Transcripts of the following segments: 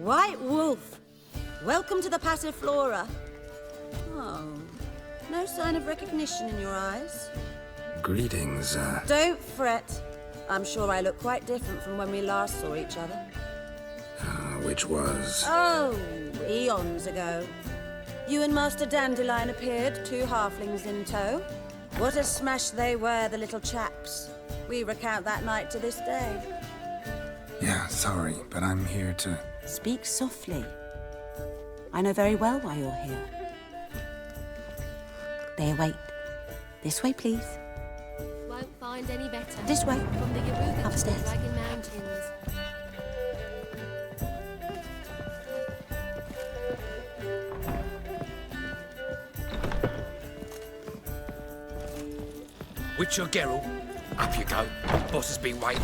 White Wolf, welcome to the Passiflora. Oh, no sign of recognition in your eyes. Greetings, Don't fret. I'm sure I look quite different from when we last saw each other. which was... Oh, eons ago. You and Master Dandelion appeared, 2 halflings in tow. What a smash they were, the little chaps. We recount that night to this day. Yeah, sorry, but I'm here to... Speak softly. I know very well why you're here. They await. This way, please. Won't find any better. This way. From the Yaruga to the Upstairs. Dragon Mountains. Witcher Geralt, up you go. Boss has been waiting.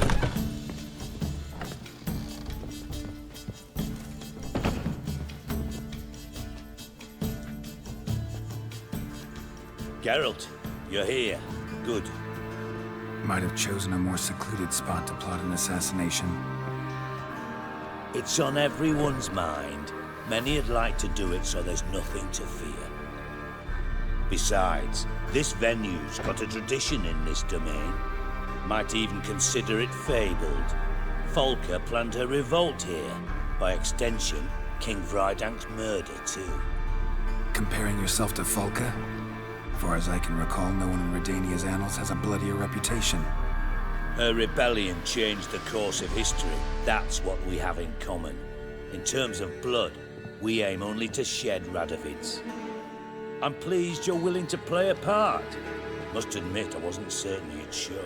Geralt, you're here. Good. Might have chosen a more secluded spot to plot an assassination. It's on everyone's mind. Many'd like to do it so there's nothing to fear. Besides, this venue's got a tradition in this domain. Might even consider it fabled. Folka planned her revolt here. By extension, King Vrydank's murder too. Comparing yourself to Folka? Far as I can recall, no one in Redania's annals has a bloodier reputation. Her rebellion changed the course of history. That's what we have in common. In terms of blood, we aim only to shed Radovid's. I'm pleased you're willing to play a part. Must admit, I wasn't certain you'd show.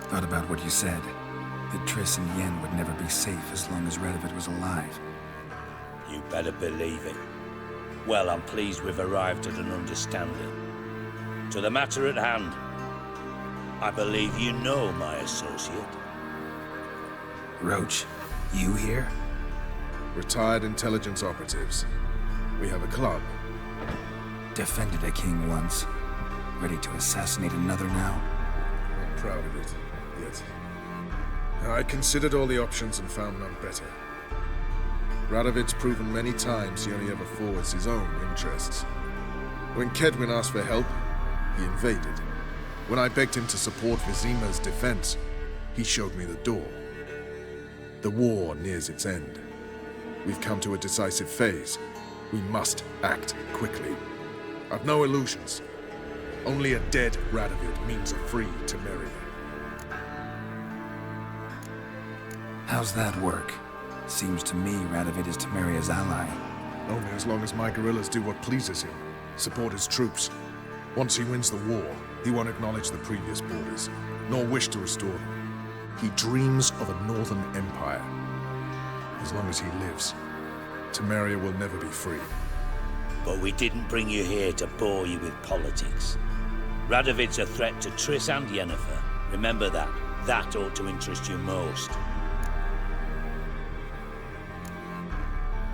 Thought about what you said. That Triss and Yen would never be safe as long as Radovid was alive. You better believe it. Well, I'm pleased we've arrived at an understanding. To the matter at hand, I believe you know my associate. Roach, you here? Retired intelligence operatives. We have a club. Defended a king once. Ready to assassinate another now? Not proud of it, yet. I considered all the options and found none better. Radovid's proven many times he only ever forwards his own interests. When Kedwin asked for help, he invaded. When I begged him to support Vesemir's defense, he showed me the door. The war nears its end. We've come to a decisive phase. We must act quickly. I've no illusions. Only a dead Radovid means a free Temeria. How's that work? Seems to me Radovid is Temeria's ally. Only as long as my guerrillas do what pleases him. Support his troops. Once he wins the war, he won't acknowledge the previous borders, nor wish to restore them. He dreams of a northern empire. As long as he lives, Temeria will never be free. But we didn't bring you here to bore you with politics. Radovid's a threat to Triss and Yennefer. Remember that. That ought to interest you most.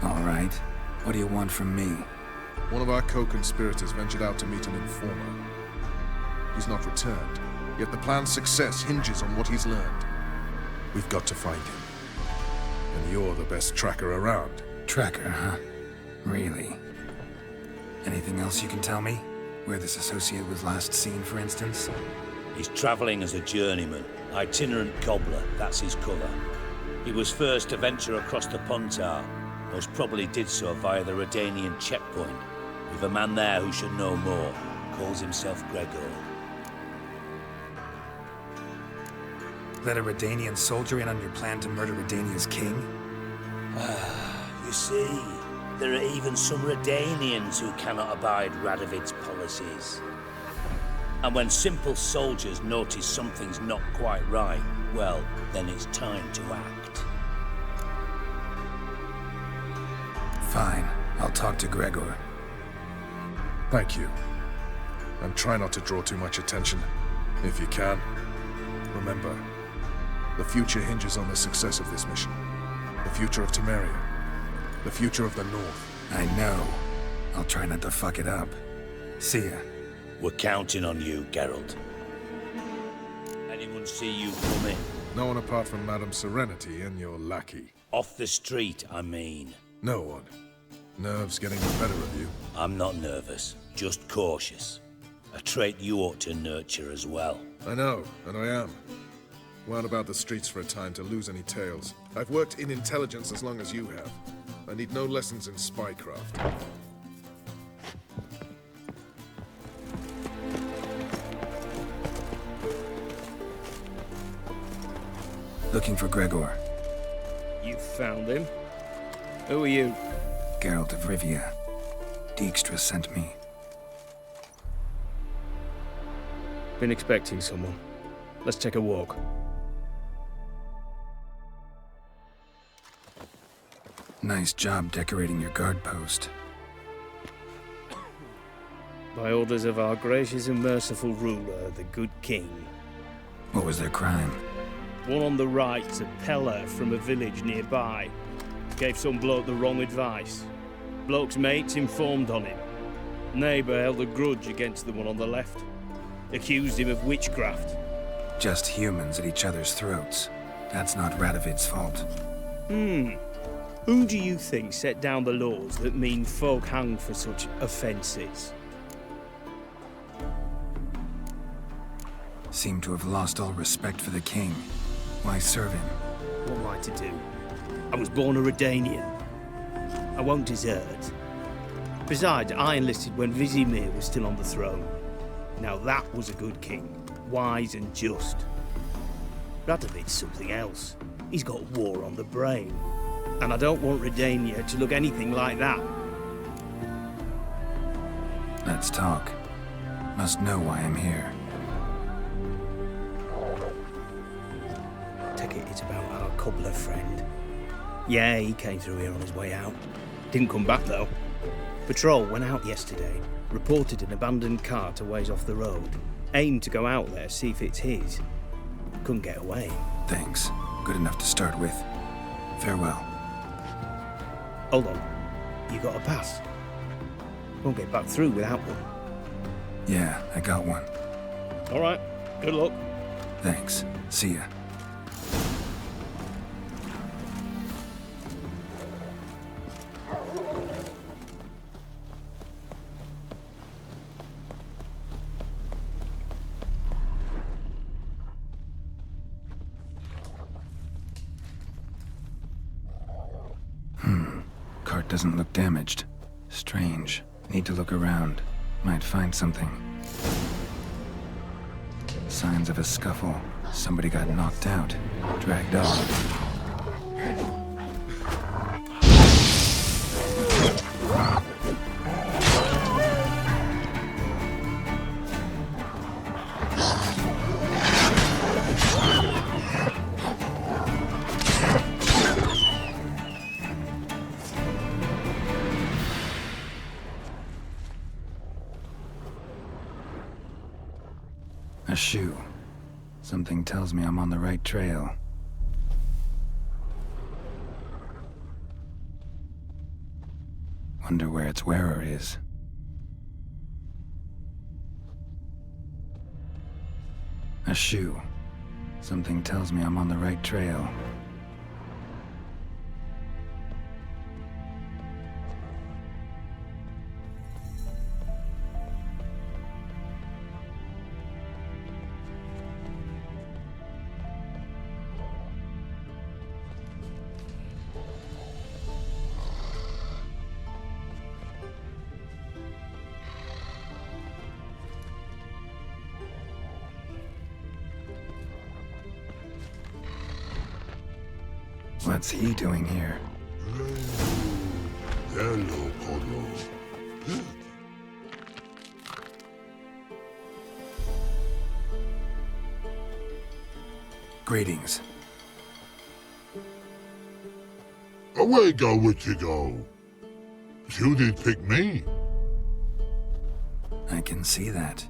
All right. What do you want from me? One of our co-conspirators ventured out to meet an informer. He's not returned, yet the plan's success hinges on what he's learned. We've got to find him. And you're the best tracker around. Tracker, huh? Really? Anything else you can tell me? Where this associate was last seen, for instance? He's traveling as a journeyman. Itinerant cobbler, that's his cover. He was first to venture across the Pontar. Most probably did so via the Redanian checkpoint. We've a man there who should know more. Calls himself Gregor. Let a Redanian soldier in on your plan to murder Redania's king? You see, there are even some Redanians who cannot abide Radovid's policies. And when simple soldiers notice something's not quite right, well, then it's time to act. Fine. I'll talk to Gregor. Thank you. And try not to draw too much attention, if you can. Remember, the future hinges on the success of this mission. The future of Temeria. The future of the North. I know. I'll try not to fuck it up. See ya. We're counting on you, Geralt. didn't see you coming. No one apart from Madame Serenity and your lackey. Off the street, I mean. No one. Nerves getting the better of you. I'm not nervous, just cautious. A trait you ought to nurture as well. I know, and I am. Weren't about the streets for a time to lose any tails. I've worked in intelligence as long as you have. I need no lessons in spycraft. Looking for Gregor. You found him? Who are you? Geralt of Rivia. Dijkstra sent me. Been expecting someone. Let's take a walk. Nice job decorating your guard post. By orders of our gracious and merciful ruler, the good king. What was their crime? One on the right's a peller from a village nearby. Gave some bloke the wrong advice. Bloke's mates informed on him. Neighbour held a grudge against the one on the left. Accused him of witchcraft. Just humans at each other's throats. That's not Radovid's fault. Who do you think set down the laws that mean folk hang for such offences? Seem to have lost all respect for the king. Why serve him? What am I to do? I was born a Redanian. I won't desert. Besides, I enlisted when Vesemir was still on the throne. Now that was a good king, wise and just. Radovid's something else. He's got war on the brain. And I don't want Redania to look anything like that. Let's talk. Must know why I'm here. Take it it's about our cobbler friend. Yeah, he came through here on his way out. Didn't come back though. Patrol went out yesterday. Reported an abandoned cart a ways off the road. Aimed to go out there, see if it's his. Couldn't get away. Thanks. Good enough to start with. Farewell. Hold on. You got a pass? Won't get back through without one. Yeah, I got one. All right. Good luck. Thanks. See ya. Cart doesn't look damaged. Strange. Need to look around. Might find something. Signs of a scuffle. Somebody got knocked out. Dragged off. A shoe. Something tells me I'm on the right trail. Wonder where its wearer is. A shoe. Something tells me I'm on the right trail. What's he doing here? Hello, Polo. Greetings. Away go with you go. You did pick me. I can see that.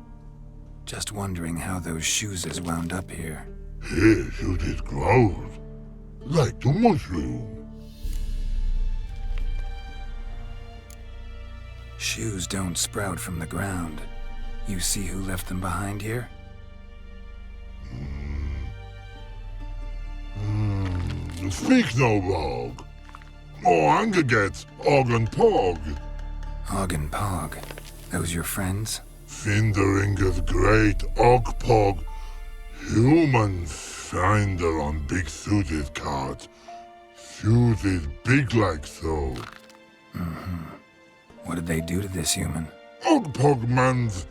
Just wondering how those shoes is wound up here. Yes, you did grow. Like the mushroom. Shoes don't sprout from the ground. You see who left them behind here? speak no rogue. Oh, anger get Og and Pog. Og and Pog. Those your friends? Finderinger's great Og Pog. Human finder on big suited cart. Suited big like so. What did they do to this human? Og Pog man's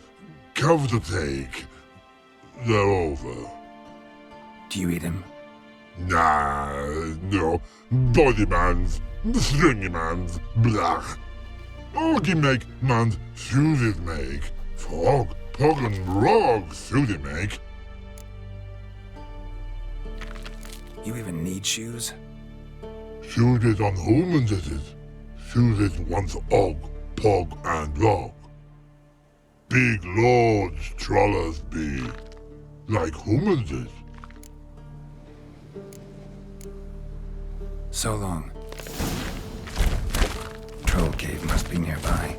cover to take. They're over. Do you eat him? Nah, no. Body man's, stringy man's, blah. Oggy make man's suited make. Frog, Pog and Rog suited make. You even need shoes? Suited on humans it is. Suited once Og, Pog and Rog. Big lords trollers be. Like humans is. So long. Troll cave must be nearby.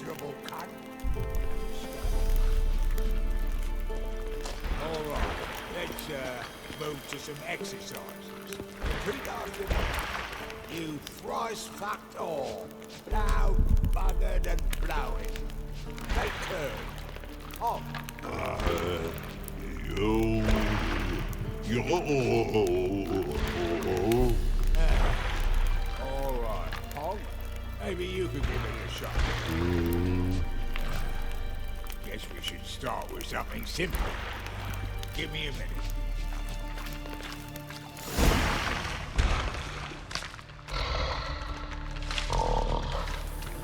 miserable cunt. All right, let's move to some exercises. Repeat after me. You thrice fucked all. Ploughed, buggered, and blowing. Take turns. On. All right, Pog. Maybe you could give it a shot. Guess we should start with something simple. Give me a minute.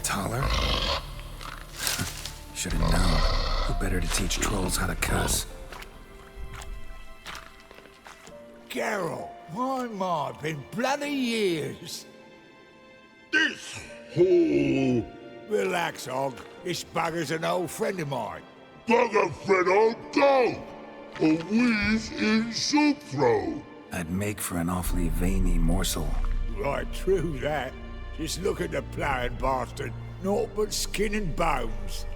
Taller? Should have known. Who better to teach trolls how to cuss? Geralt, my, been bloody years. This hole. Relax, Og. This bugger's an old friend of mine. Bugger Fredo, go! A wheeze in soup throw. I'd make for an awfully veiny morsel. Right, true that. Just look at the ploughing bastard. Naught but skin and bones.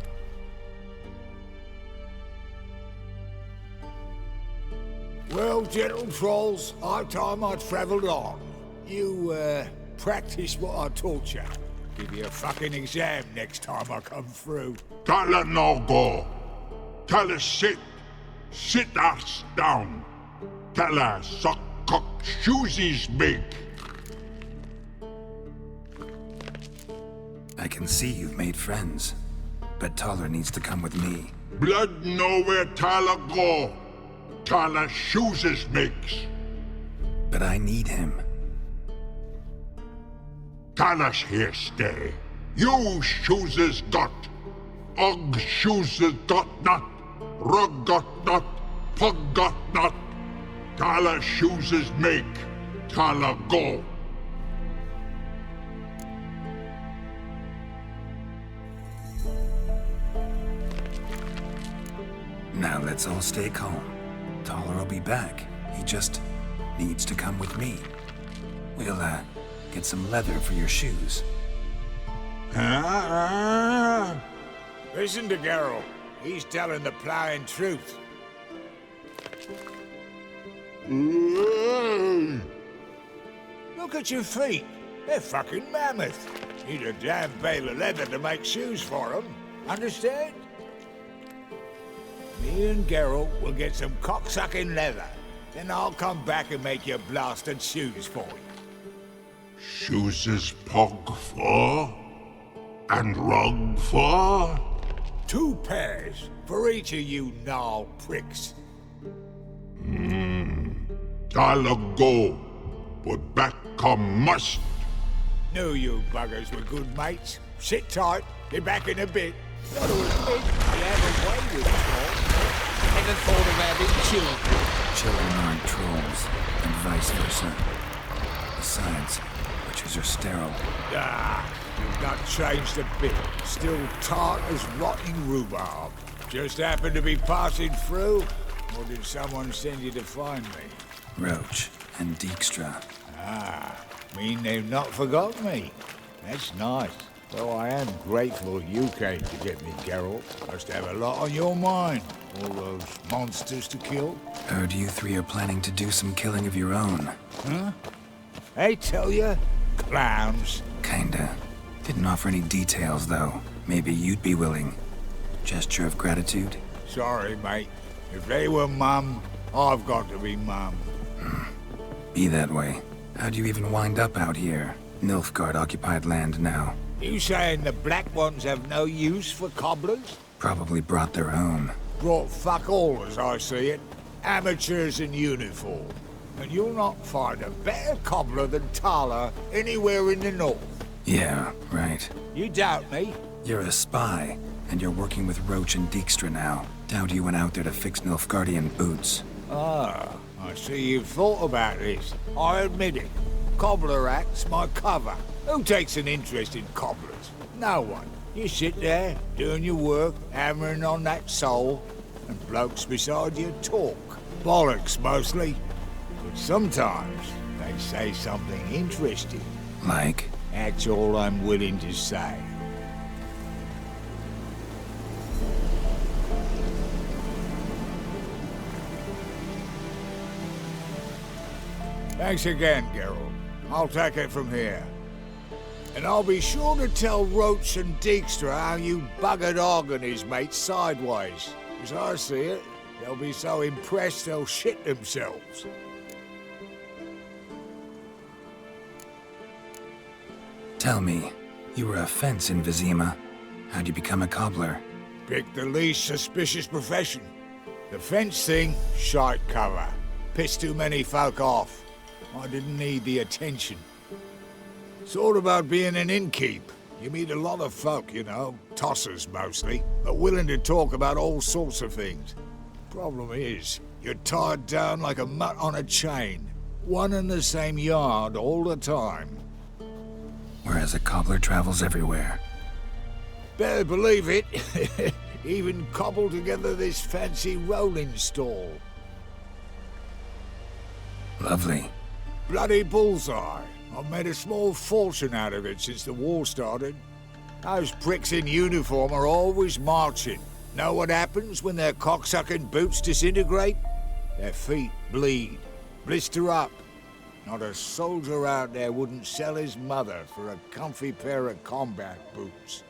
Well, gentle trolls, high time I travelled on. You, practice what I taught you. Give you a fucking exam next time I come through. Tell her no go. Tell her sit. Sit ass down. Tell her suck cock shoesies big. I can see you've made friends, but Taller needs to come with me. Blood nowhere Tyler go. Tyler shoeses makes. But I need him. Tyler's here stay. You shoeses got. Og shoeses got not. Rug got not. Pug got not. Tyler shoeses make. Tyler go. Now let's all stay calm. Taller will be back. He just needs to come with me. We'll, get some leather for your shoes. Listen to Geralt. He's telling the ploughing truth. Look at your feet. They're fucking mammoth. Need a damn bale of leather to make shoes for them. Understand? Me and Geralt will get some cocksucking leather. Then I'll come back and make your blasted shoes for you. Shoes is pog for? And rug for? 2 pairs for each of you gnarl pricks. I'll go, but back come must. Knew you buggers were good mates. Sit tight, be back in a bit. Got to admit, you have a way with trolls. Never thought of having children. Children aren't trolls, and vice versa. Besides, witches are sterile. You've not changed a bit. Still tart as rotting rhubarb. Just happened to be passing through? Or did someone send you to find me? Roach and Dijkstra. Mean they've not forgotten me. That's nice. Though I am grateful you came to get me, Geralt. Must have a lot on your mind. All those monsters to kill. Heard you 3 are planning to do some killing of your own. Huh? They tell you? Clowns. Kinda. Didn't offer any details, though. Maybe you'd be willing. Gesture of gratitude? Sorry, mate. If they were mum, I've got to be mum. Be that way. How'd you even wind up out here? Nilfgaard-occupied land now. You saying the black ones have no use for cobblers? Probably brought their own. Brought fuck all, as I see it. Amateurs in uniform. And you'll not find a better cobbler than Tala anywhere in the north. Yeah, right. You doubt me? You're a spy, and you're working with Roach and Dijkstra now. Doubt you went out there to fix Nilfgaardian boots. I see you've thought about this. I admit it. Cobbler act's my cover. Who takes an interest in cobblers? No one. You sit there, doing your work, hammering on that sole, and blokes beside you talk. Bollocks, mostly. But sometimes they say something interesting. Like? That's all I'm willing to say. Thanks again, Geralt. I'll take it from here. And I'll be sure to tell Roach and Dijkstra how you buggered Og and his mates sideways. As I see it, they'll be so impressed they'll shit themselves. Tell me, you were a fence in Vesemir. How'd you become a cobbler? Pick the least suspicious profession. The fence thing, shite cover. Pissed too many folk off. I didn't need the attention. It's all about being an innkeep. You meet a lot of folk, you know, tossers mostly, but willing to talk about all sorts of things. Problem is, you're tied down like a mutt on a chain. One and the same yard all the time. Whereas a cobbler travels everywhere. Better believe it. Even cobbled together this fancy rolling stall. Lovely. Bloody bullseye. I've made a small fortune out of it since the war started. Those pricks in uniform are always marching. Know what happens when their cocksucking boots disintegrate? Their feet bleed, blister up. Not a soldier out there wouldn't sell his mother for a comfy pair of combat boots.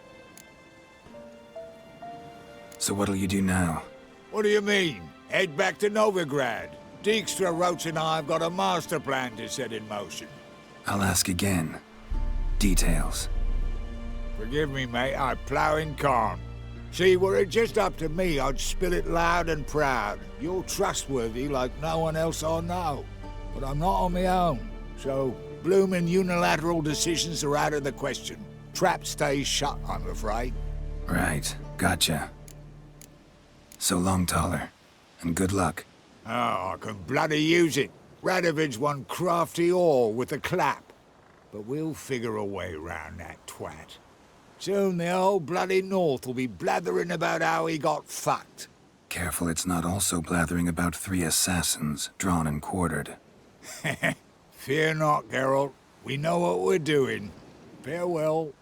So what'll you do now? What do you mean? Head back to Novigrad. Dijkstra, Roach and I have got a master plan to set in motion. I'll ask again. Details. Forgive me, mate, I plough in calm. See, were it just up to me, I'd spill it loud and proud. You're trustworthy like no one else I know. But I'm not on my own, so bloomin' unilateral decisions are out of the question. Trap stays shut, I'm afraid. Right, gotcha. So long, Taller, and good luck. Oh, I can bloody use it. Radovid's one crafty ore with a clap. But we'll figure a way round that twat. Soon the whole bloody North will be blathering about how he got fucked. Careful it's not also blathering about 3 assassins, drawn and quartered. Fear not, Geralt. We know what we're doing. Farewell.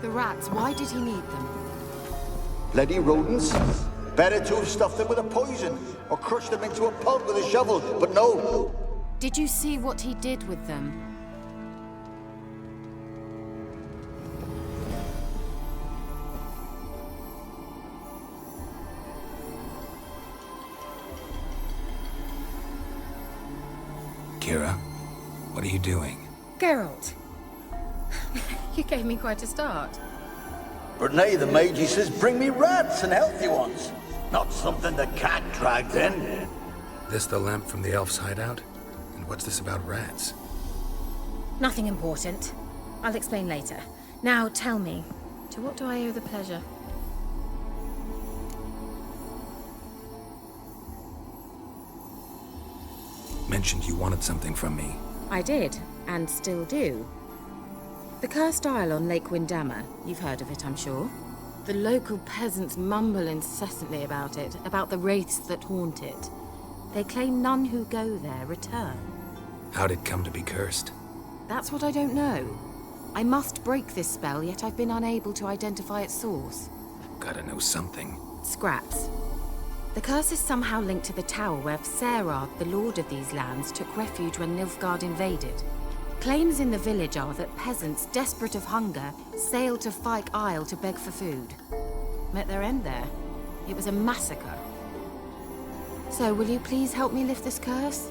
The rats, why did he need them? Bloody rodents. Better to have stuffed them with a poison, or crushed them into a pulp with a shovel, but no. Did you see what he did with them? Kira, what are you doing? Geralt. You gave me quite a start. But nay, the mage, he says, bring me rats and healthy ones. Not something the cat dragged in. This the lamp from the elf's hideout? And what's this about rats? Nothing important. I'll explain later. Now tell me, to what do I owe the pleasure? Mentioned you wanted something from me. I did, and still do. The cursed isle on Lake Windammer. You've heard of it, I'm sure. The local peasants mumble incessantly about it, about the wraiths that haunt it. They claim none who go there return. How'd it come to be cursed? That's what I don't know. I must break this spell, yet I've been unable to identify its source. Gotta know something. Scraps. The curse is somehow linked to the tower where Serad, the lord of these lands, took refuge when Nilfgaard invaded. Claims in the village are that peasants, desperate of hunger, sailed to Fyke Isle to beg for food. Met their end there. It was a massacre. So, will you please help me lift this curse?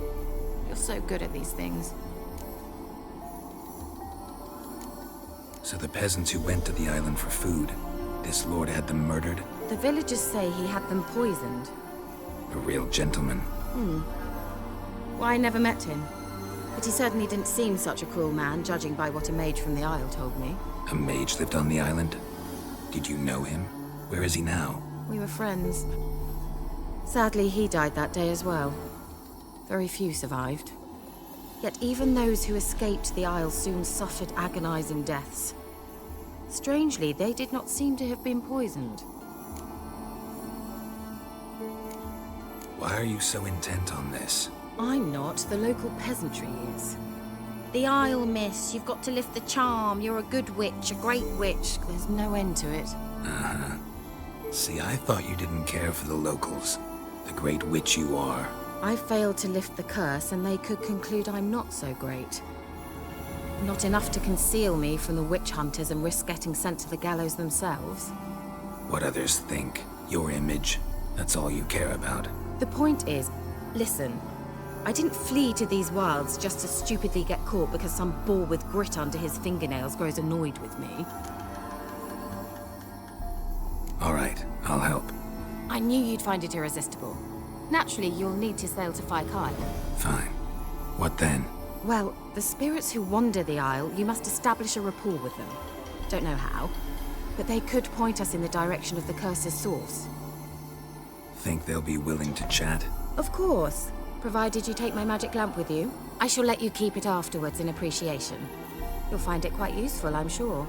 You're so good at these things. So the peasants who went to the island for food, this lord had them murdered? The villagers say he had them poisoned. A real gentleman. Well, I never met him. But he certainly didn't seem such a cruel man, judging by what a mage from the Isle told me. A mage lived on the island? Did you know him? Where is he now? We were friends. Sadly, he died that day as well. Very few survived. Yet even those who escaped the Isle soon suffered agonizing deaths. Strangely, they did not seem to have been poisoned. Why are you so intent on this? I'm not. The local peasantry is. The Isle, miss. You've got to lift the charm. You're a good witch, a great witch. There's no end to it. Uh-huh. See, I thought you didn't care for the locals. The great witch you are. I failed to lift the curse, and they could conclude I'm not so great. Not enough to conceal me from the witch hunters and risk getting sent to the gallows themselves. What others think. Your image. That's all you care about. The point is, listen, I didn't flee to these wilds just to stupidly get caught because some boar with grit under his fingernails grows annoyed with me. All right, I'll help. I knew you'd find it irresistible. Naturally, you'll need to sail to Fyke Isle. Fine. What then? Well, the spirits who wander the Isle, you must establish a rapport with them. Don't know how, but they could point us in the direction of the curse's source. Think they'll be willing to chat? Of course, provided you take my magic lamp with you. I shall let you keep it afterwards in appreciation. You'll find it quite useful, I'm sure.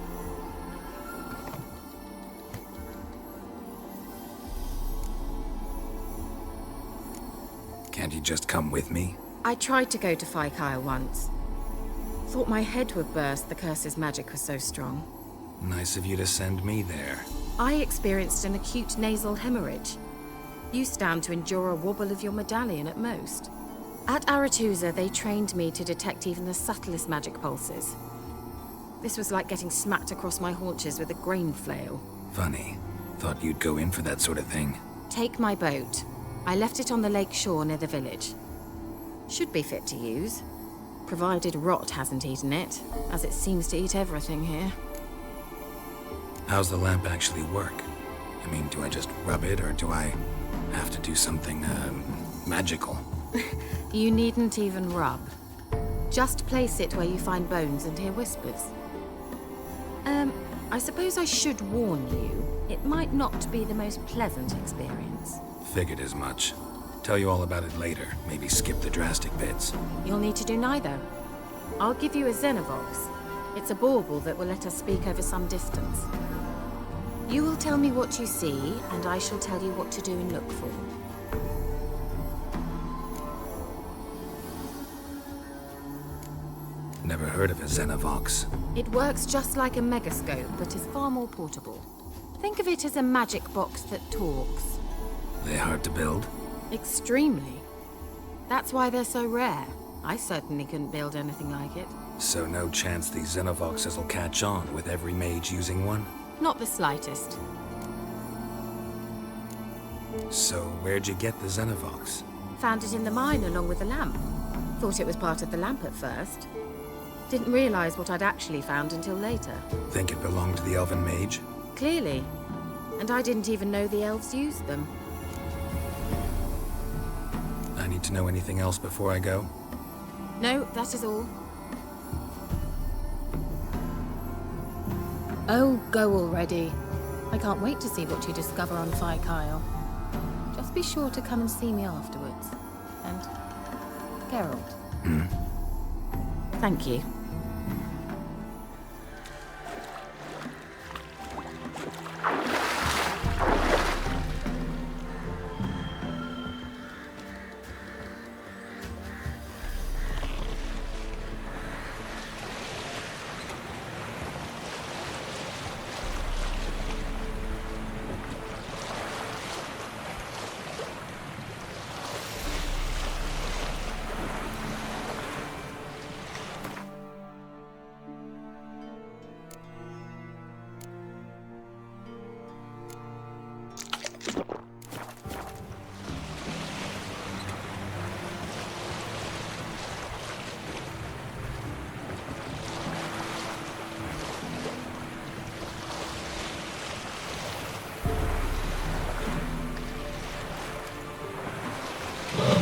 Can't you just come with me? I tried to go to Fyke Isle once. Thought my head would burst, the curse's magic was so strong. Nice of you to send me there. I experienced an acute nasal hemorrhage. You stand to endure a wobble of your medallion at most. At Aretusa, they trained me to detect even the subtlest magic pulses. This was like getting smacked across my haunches with a grain flail. Funny. Thought you'd go in for that sort of thing. Take my boat. I left it on the lake shore near the village. Should be fit to use, provided rot hasn't eaten it, as it seems to eat everything here. How's the lamp actually work? I mean, do I just rub it, or do I have to do something, magical? You needn't even rub. Just place it where you find bones and hear whispers. I suppose I should warn you, it might not be the most pleasant experience. Figured as much. Tell you all about it later. Maybe skip the drastic bits. You'll need to do neither. I'll give you a Xenovox. It's a bauble that will let us speak over some distance. You will tell me what you see, and I shall tell you what to do and look for. Never heard of a Xenovox. It works just like a megascope, but is far more portable. Think of it as a magic box that talks. They hard to build? Extremely. That's why they're so rare. I certainly couldn't build anything like it. So no chance these Xenovoxes will catch on with every mage using one? Not the slightest. So where'd you get the Xenovox? Found it in the mine along with the lamp. Thought it was part of the lamp at first. Didn't realize what I'd actually found until later. Think it belonged to the elven mage? Clearly. And I didn't even know the elves used them. I need to know anything else before I go? No, that is all. Oh, go already. I can't wait to see what you discover on Phi Kyle. Just be sure to come and see me afterwards. And Geralt. Thank you.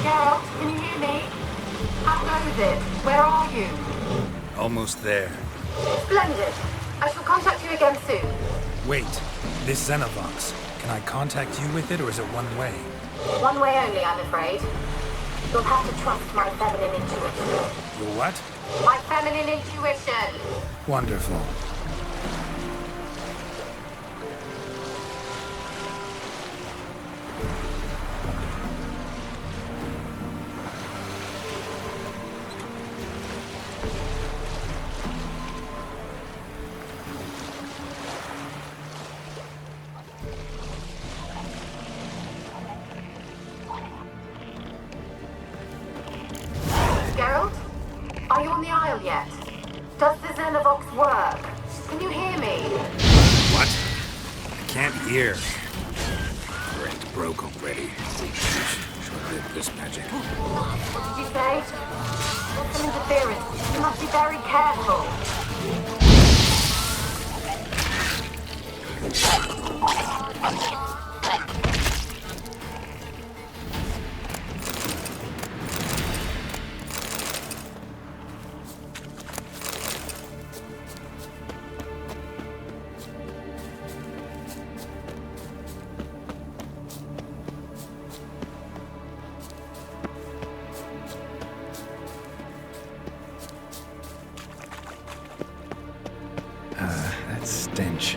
Geralt, can you hear me? How goes it? Where are you? Almost there. Splendid. I shall contact you again soon. Wait, this Xenovox. Can I contact you with it, or is it one way? One way only, I'm afraid. You'll have to trust my feminine intuition. Your what? My feminine intuition! Wonderful. Geralt? Are you on the Isle yet? Does the Xenovox work? Can you hear me? What? I can't hear. Great, broke already. Short-lived this magic. What did you say? There's some interference. You must be very careful. That stench.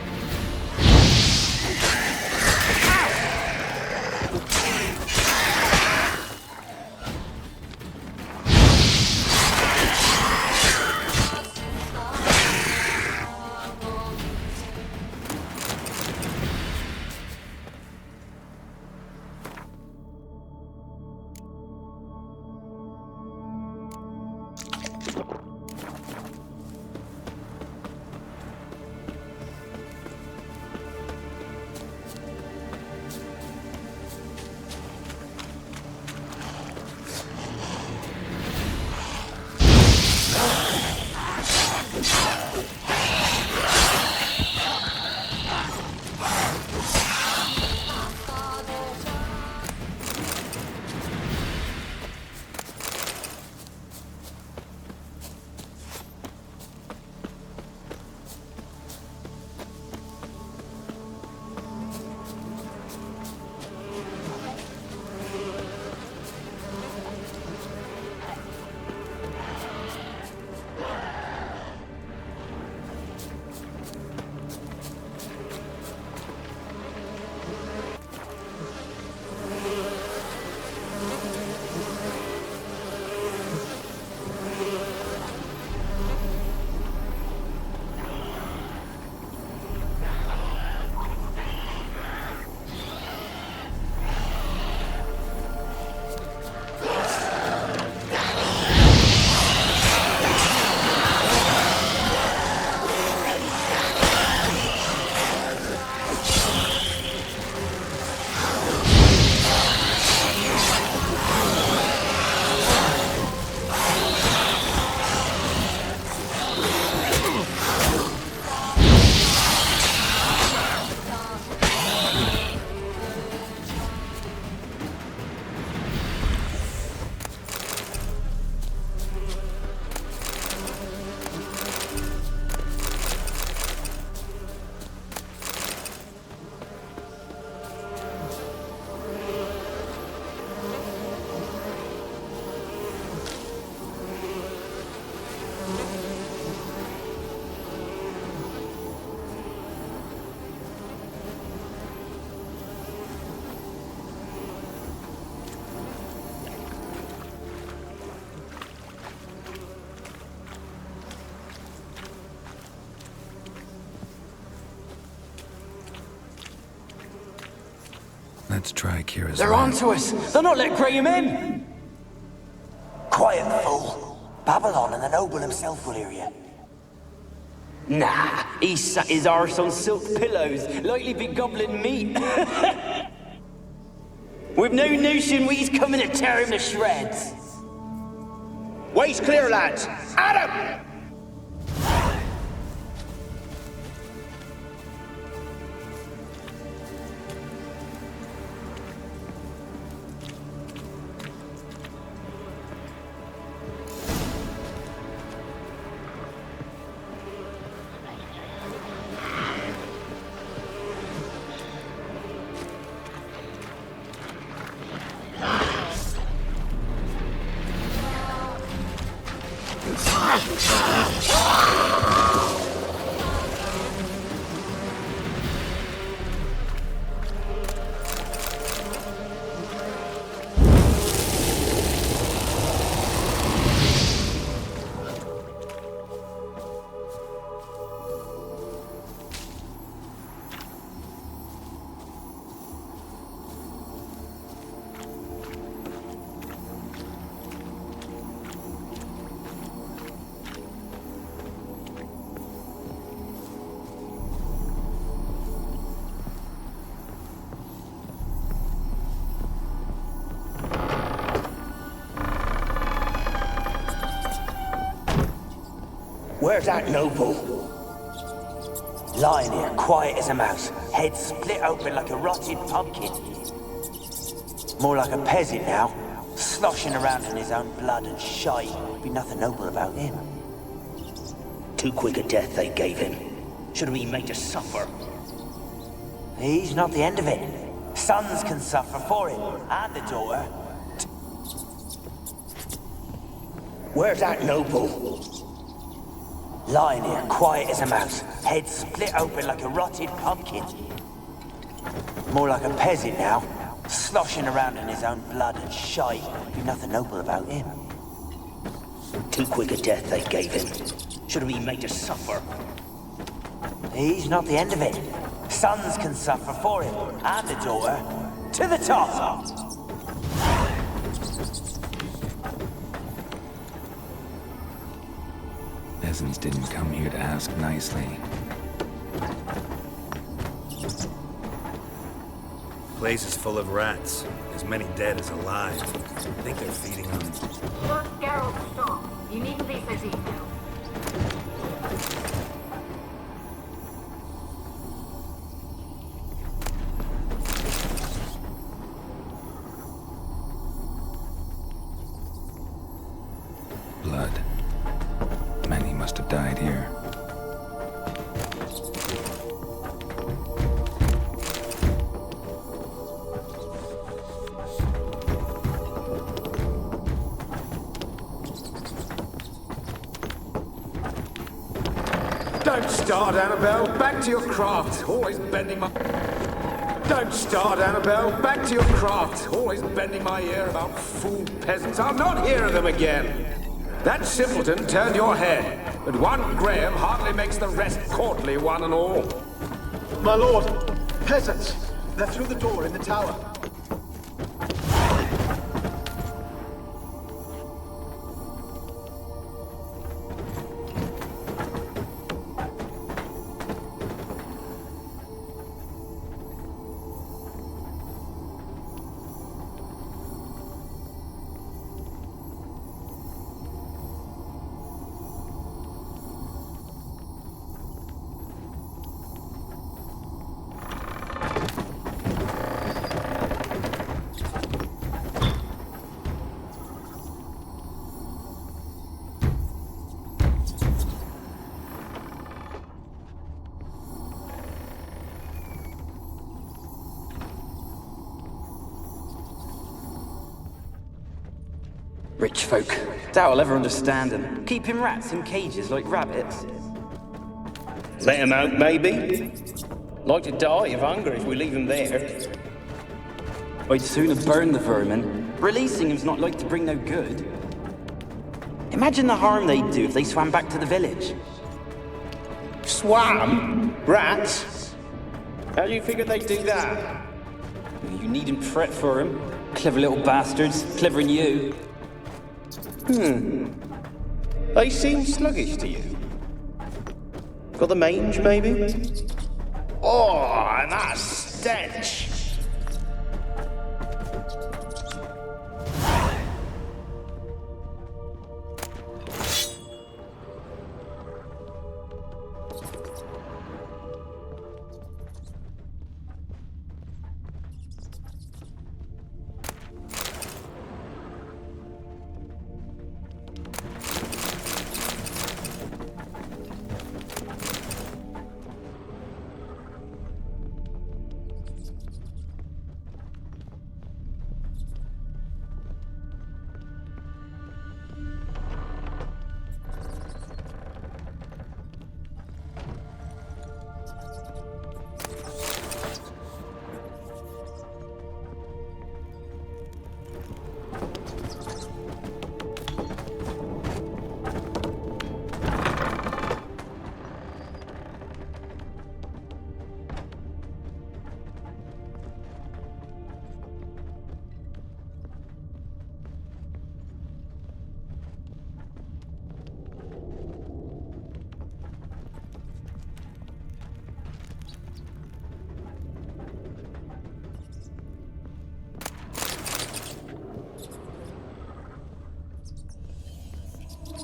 Let's try Kira's They're lamp. onto us! They'll not let Graham in! Quiet, fool. Babylon and the noble himself will hear you. Nah, he sat his arse on silk pillows, likely be gobbling meat. We've no notion we's coming to tear him to shreds. Way's clear, lads. Adam! Where's that noble? Lying here, quiet as a mouse, head split open like a rotted pumpkin. More like a peasant now, sloshing around in his own blood and shite. Be nothing noble about him. Too quick a death they gave him. Should have been made to suffer. He's not the end of it. Sons can suffer for him, and the daughter. Where's that noble? Lying here, quiet as a mouse, head split open like a rotted pumpkin. More like a peasant now, sloshing around in his own blood and shite. Be nothing noble about him. Too quick a death they gave him. Should have been made to suffer. He's not the end of it. Sons can suffer for him, and the daughter. To the top! Peasants didn't come here to ask nicely. Place is full of rats. As many dead as alive. I think they're feeding on... Look, Geralt, stop. You needn't be so detailed. Blood. Many must have died here. Don't start, Annabelle. Back to your craft. Always bending my... Don't start, Annabelle. Back to your craft. Always bending my ear about fool peasants. I'll not hear of them again. That simpleton turned your head, but one Graham hardly makes the rest courtly, one and all. My lord, peasants. They're through the door in the tower. Rich folk. Doubt I'll ever understand them. Keeping rats in cages like rabbits. Let them out, maybe? Like to die of hunger if we leave them there. I'd sooner burn the vermin. Releasing them's not like to bring no good. Imagine the harm they'd do if they swam back to the village. Swam? Rats? How do you figure they'd do that? You needn't fret for him. Clever little bastards. Clever than you. They seem sluggish to you. Got the mange, maybe? Oh, and that stench!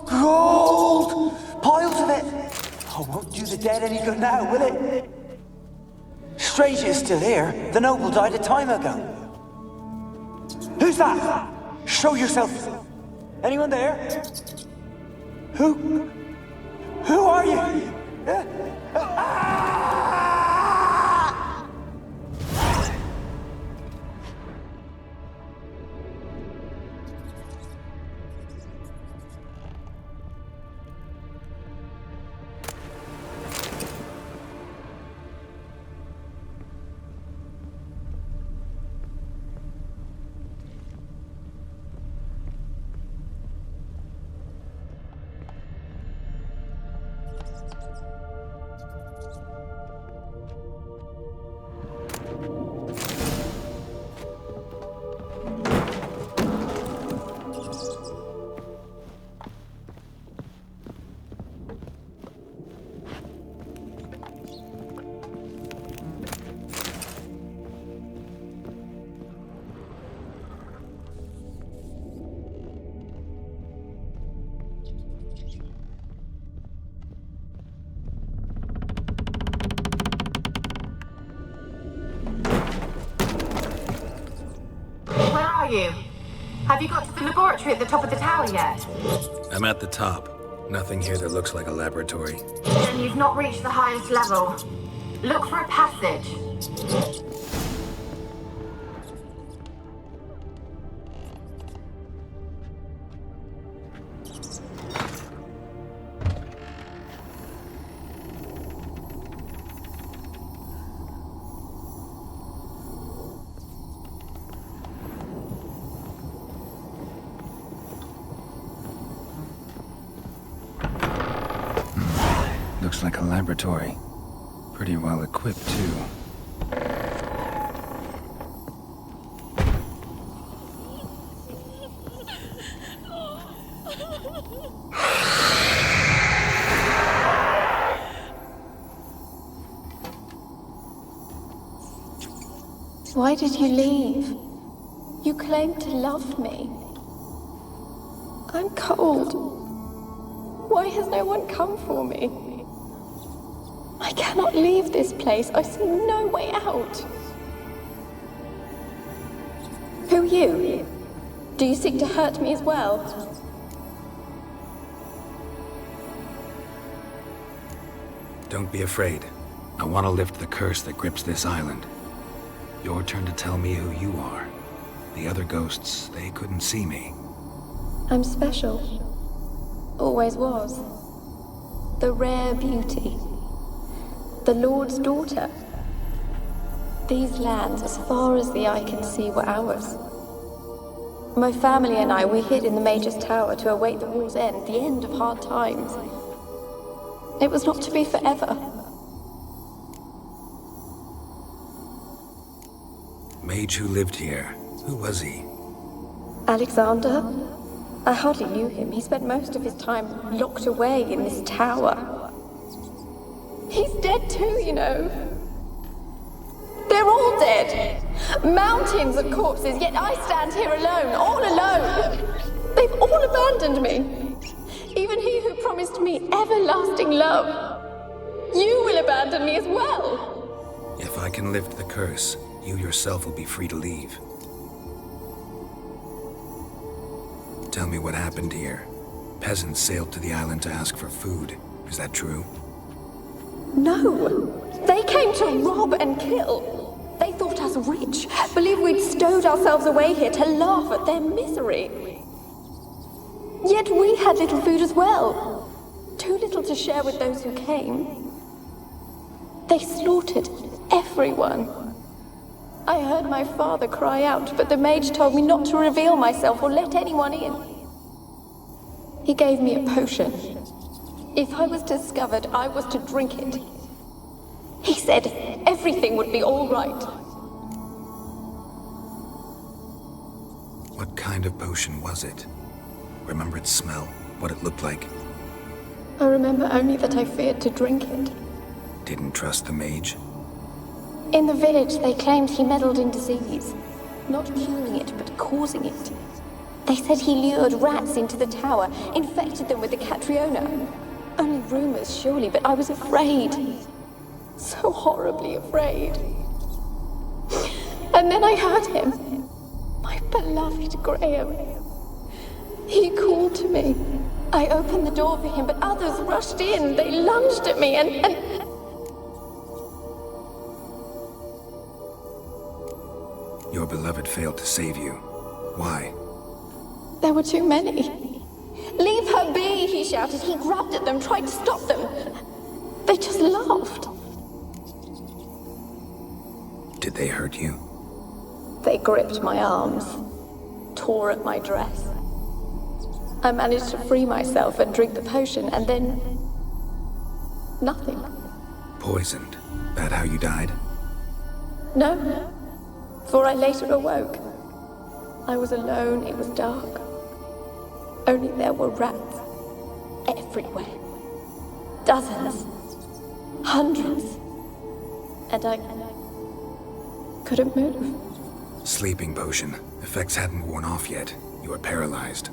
Gold! Piles of it! Oh, won't do the dead any good now, will it? Strange it's still here. The noble died a time ago. Who's that? Show yourself. Anyone there? Who are you? You? Have you got to the laboratory at the top of the tower yet? I'm at the top. Nothing here that looks like a laboratory. Then you've not reached the highest level. Look for a passage. Looks like a laboratory. Pretty well equipped, too. Why did you leave? You claimed to love me. I'm cold. Why has no one come for me? I cannot leave this place. I see no way out. Who are you? Do you seek to hurt me as well? Don't be afraid. I want to lift the curse that grips this island. Your turn to tell me who you are. The other ghosts, they couldn't see me. I'm special. Always was. The rare beauty. The Lord's daughter. These lands, as far as the eye can see, were ours. My family and I, we hid in the Major's Tower to await the war's end, the end of hard times. It was not to be forever. mage who lived here. Who was he? Alexander? I hardly knew him. He spent most of his time locked away in this tower. He's dead too, you know. They're all dead. Mountains of corpses, yet I stand here alone, all alone. They've all abandoned me. Even he who promised me everlasting love. You will abandon me as well. If I can lift the curse, you yourself will be free to leave. Tell me what happened here. Peasants sailed to the island to ask for food. Is that true? No. They came to rob and kill. They thought us rich, believed we'd stowed ourselves away here to laugh at their misery. Yet we had little food as well. Too little to share with those who came. They slaughtered everyone. I heard my father cry out, but the mage told me not to reveal myself or let anyone in. He gave me a potion. If I was discovered, I was to drink it. He said everything would be all right. What kind of potion was it? Remember its smell? What it looked like? I remember only that I feared to drink it. Didn't trust the mage? In the village, they claimed he meddled in disease. Not curing it, but causing it. They said he lured rats into the tower, infected them with the Catriona. Only rumors, surely, but I was afraid. So horribly afraid. And then I heard him. My beloved Graham. He called to me. I opened the door for him, but others rushed in. They lunged at me and... Your beloved failed to save you. Why? There were too many. Leave her be, he shouted. He grabbed at them, tried to stop them. They just laughed. Did they hurt you? They gripped my arms, tore at my dress. I managed to free myself and drink the potion, and then... nothing. Poisoned? That how you died? No, for I later awoke. I was alone, it was dark. Only there were rats. Everywhere. Dozens. Hundreds. And I couldn't move. Sleeping potion. Effects hadn't worn off yet. You were paralyzed.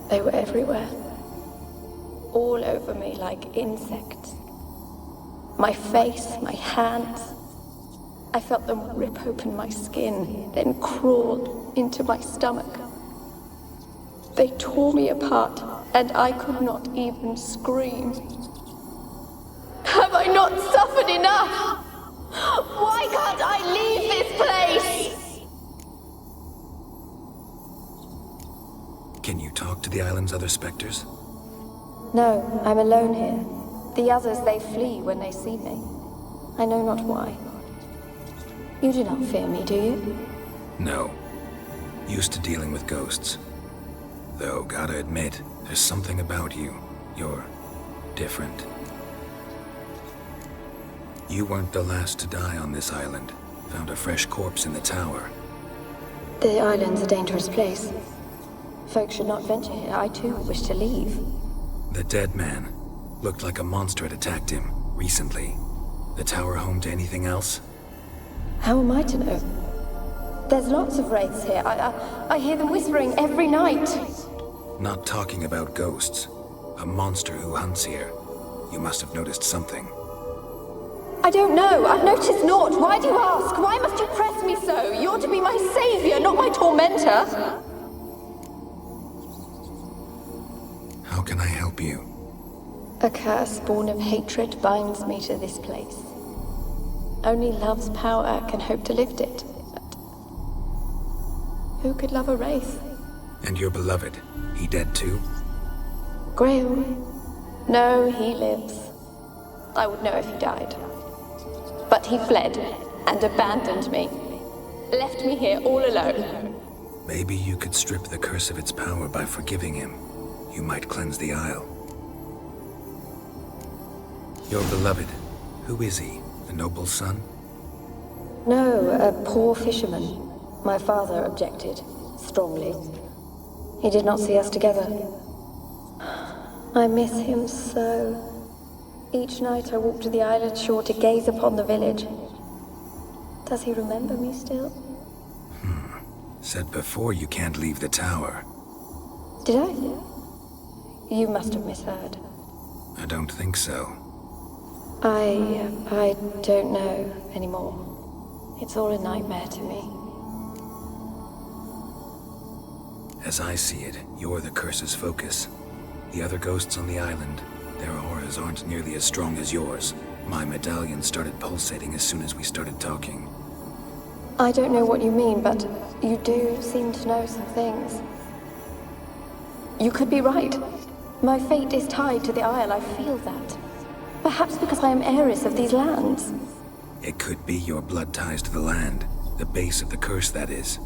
They were everywhere. All over me like insects. My face, my hands. I felt them rip open my skin, then crawl into my stomach. They tore me apart, and I could not even scream. Have I not suffered enough? Why can't I leave this place? Can you talk to the island's other specters? No, I'm alone here. The others, they flee when they see me. I know not why. You do not fear me, do you? No. Used to dealing with ghosts. Though, gotta admit, there's something about you. You're different. You weren't the last to die on this island. Found a fresh corpse in the tower. The island's a dangerous place. Folk should not venture here. I too wish to leave. The dead man. Looked like a monster had attacked him, recently. The tower home to anything else? How am I to know? There's lots of wraiths here. I hear them whispering every night. Not talking about ghosts. A monster who hunts here. You must have noticed something. I don't know. I've noticed naught. Why do you ask? Why must you press me so? You're to be my savior, not my tormentor. How can I help you? A curse born of hatred binds me to this place. Only love's power can hope to lift it. But who could love a wraith? And your beloved, he dead too? Graham? No, he lives. I would know if he died. But he fled and abandoned me. Left me here all alone. Maybe you could strip the curse of its power by forgiving him. You might cleanse the Isle. Your beloved, who is he? A noble son? No, a poor fisherman. My father objected, strongly. He did not see us together. I miss him so. Each night I walk to the island shore to gaze upon the village. Does he remember me still? Said before you can't leave the tower. Did I? You must have misheard. I don't think so. I don't know anymore. It's all a nightmare to me. As I see it, you're the curse's focus. The other ghosts on the island, their auras aren't nearly as strong as yours. My medallion started pulsating as soon as we started talking. I don't know what you mean, but you do seem to know some things. You could be right. My fate is tied to the Isle, I feel that. Perhaps because I am heiress of these lands. It could be your blood ties to the land, the base of the curse, that is.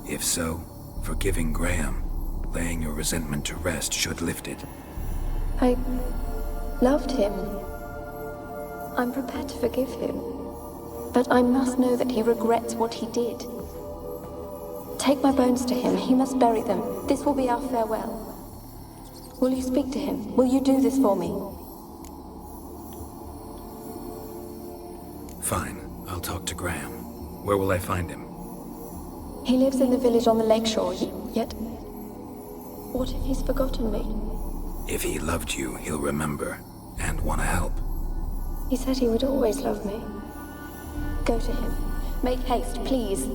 If so, forgiving Graham, laying your resentment to rest should lift it. I loved him. I'm prepared to forgive him. But I must know that he regrets what he did. Take my bones to him. He must bury them. This will be our farewell. Will you speak to him? Will you do this for me? Fine. I'll talk to Graham. Where will I find him? He lives in the village on the lakeshore, yet... What if he's forgotten me? If he loved you, he'll remember, and want to help. He said he would always love me. Go to him. Make haste, please.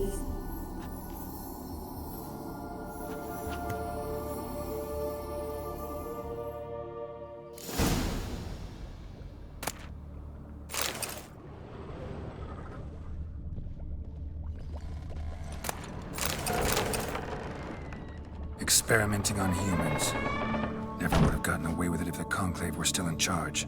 Experimenting on humans. Never would have gotten away with it if the Conclave were still in charge.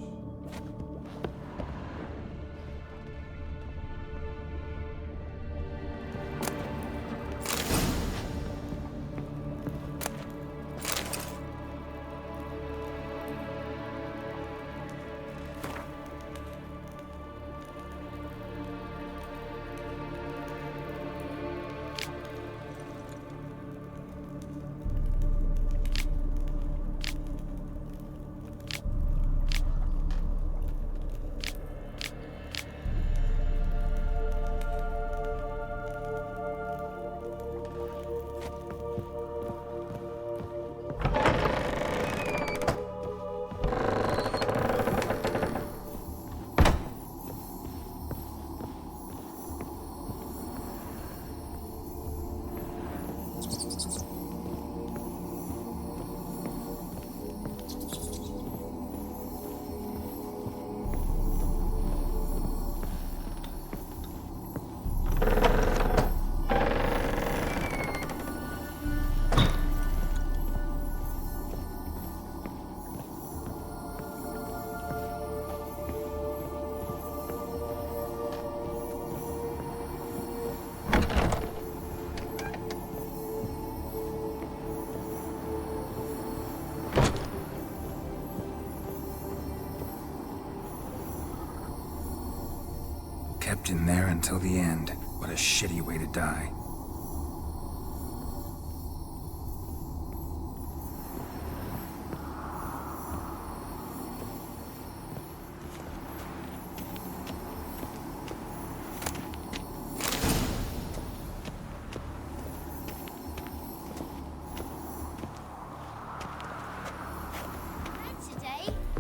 Kept in there until the end. What a shitty way to die.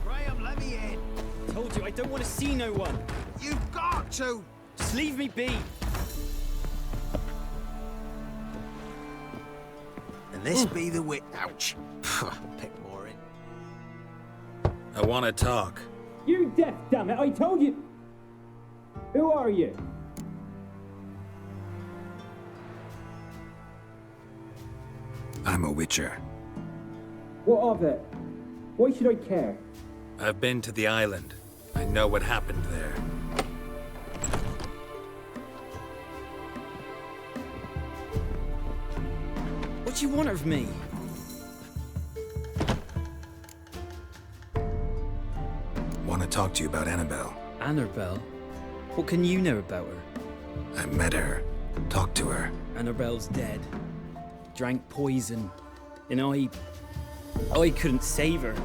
Graham, let me in. Told you I don't want to see no one. You've got to. Just leave me be. And this be the wit. Ouch. Pick more in. I want to talk. You deaf, damn it! I told you. Who are you? I'm a witcher. What of it? Why should I care? I've been to the island. I know what happened there. What do you want of me? Want to talk to you about Annabelle. Annabelle? What can you know about her? I met her. Talked to her. Annabelle's dead. Drank poison. And I couldn't save her.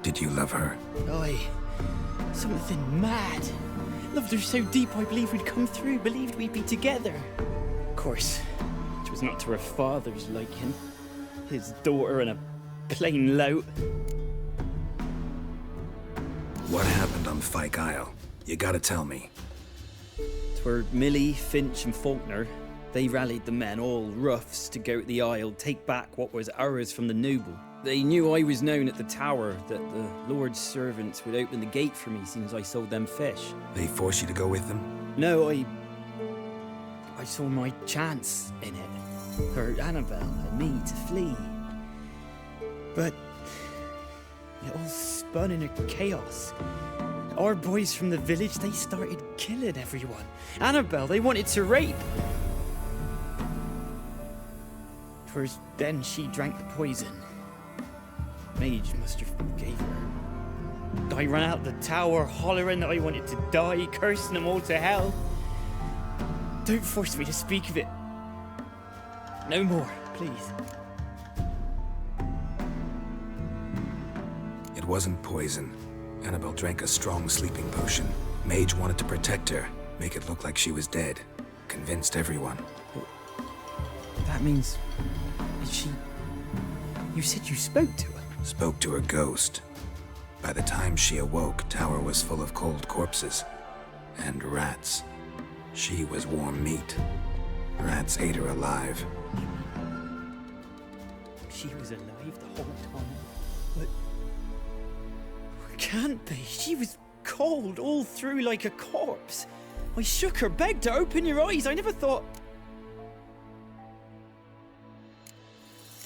Did you love her? Something mad. Loved her so deep I believed we'd come through, believed we'd be together. Of course, it was not to her father's liking. His daughter and a plain lout. What happened on Fyke Isle? You gotta tell me. 'Twere Millie, Finch and Faulkner. They rallied the men, all roughs, to go to the Isle, take back what was ours from the noble. They knew I was known at the tower, that the Lord's servants would open the gate for me since I sold them fish. They forced you to go with them? No, I saw my chance in it. For Annabelle and me to flee. But it all spun in a chaos. Our boys from the village, they started killing everyone. Annabelle, they wanted to rape. First, then she drank the poison. Mage must have gave her. I ran out the tower, hollering that I wanted to die, cursing them all to hell. Don't force me to speak of it. No more, please. It wasn't poison. Annabelle drank a strong sleeping potion. Mage wanted to protect her, make it look like she was dead. Convinced everyone. That means... You said you spoke to her? Spoke to her ghost. By the time she awoke, tower was full of cold corpses. And rats. She was warm meat. Rats ate her alive. She was alive the whole time? But... Can't be. She was cold all through like a corpse. I shook her, begged her, open your eyes. I never thought...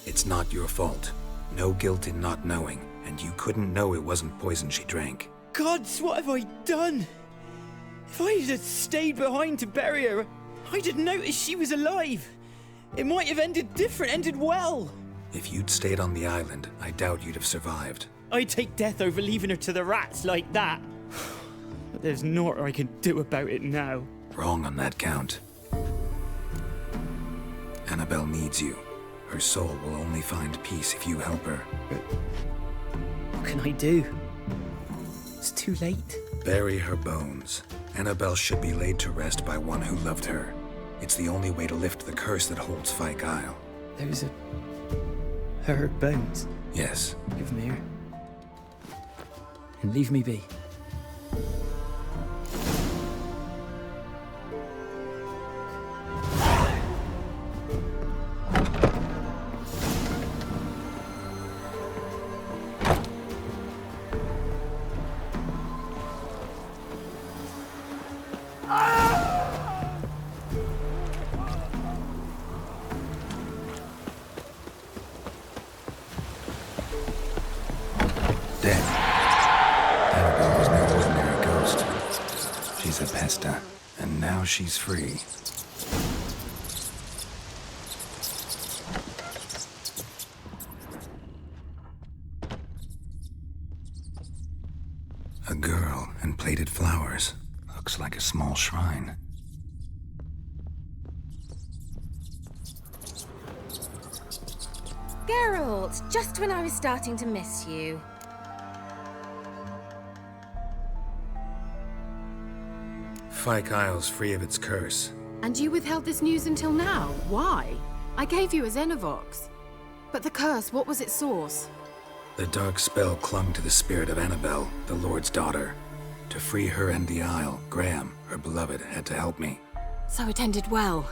It's not your fault. No guilt in not knowing, and you couldn't know it wasn't poison she drank. Gods, what have I done? If I had stayed behind to bury her, I didn't notice she was alive. It might have ended different, ended well. If you'd stayed on the island, I doubt you'd have survived. I'd take death over leaving her to the rats like that. But there's naught I can do about it now. Wrong on that count. Annabelle needs you. Her soul will only find peace if you help her. What can I do? It's too late. Bury her bones. Annabelle should be laid to rest by one who loved her. It's the only way to lift the curse that holds Fyke Isle. Those are... her bones? Yes. Give me her. And leave me be. And now she's free. A girl and plated flowers. Looks like a small shrine. Geralt, just when I was starting to miss you. Fyke Isle's free of its curse. And you withheld this news until now? Why? I gave you a Xenovox. But the curse, what was its source? The dark spell clung to the spirit of Annabelle, the Lord's daughter. To free her and the Isle, Graham, her beloved, had to help me. So it ended well.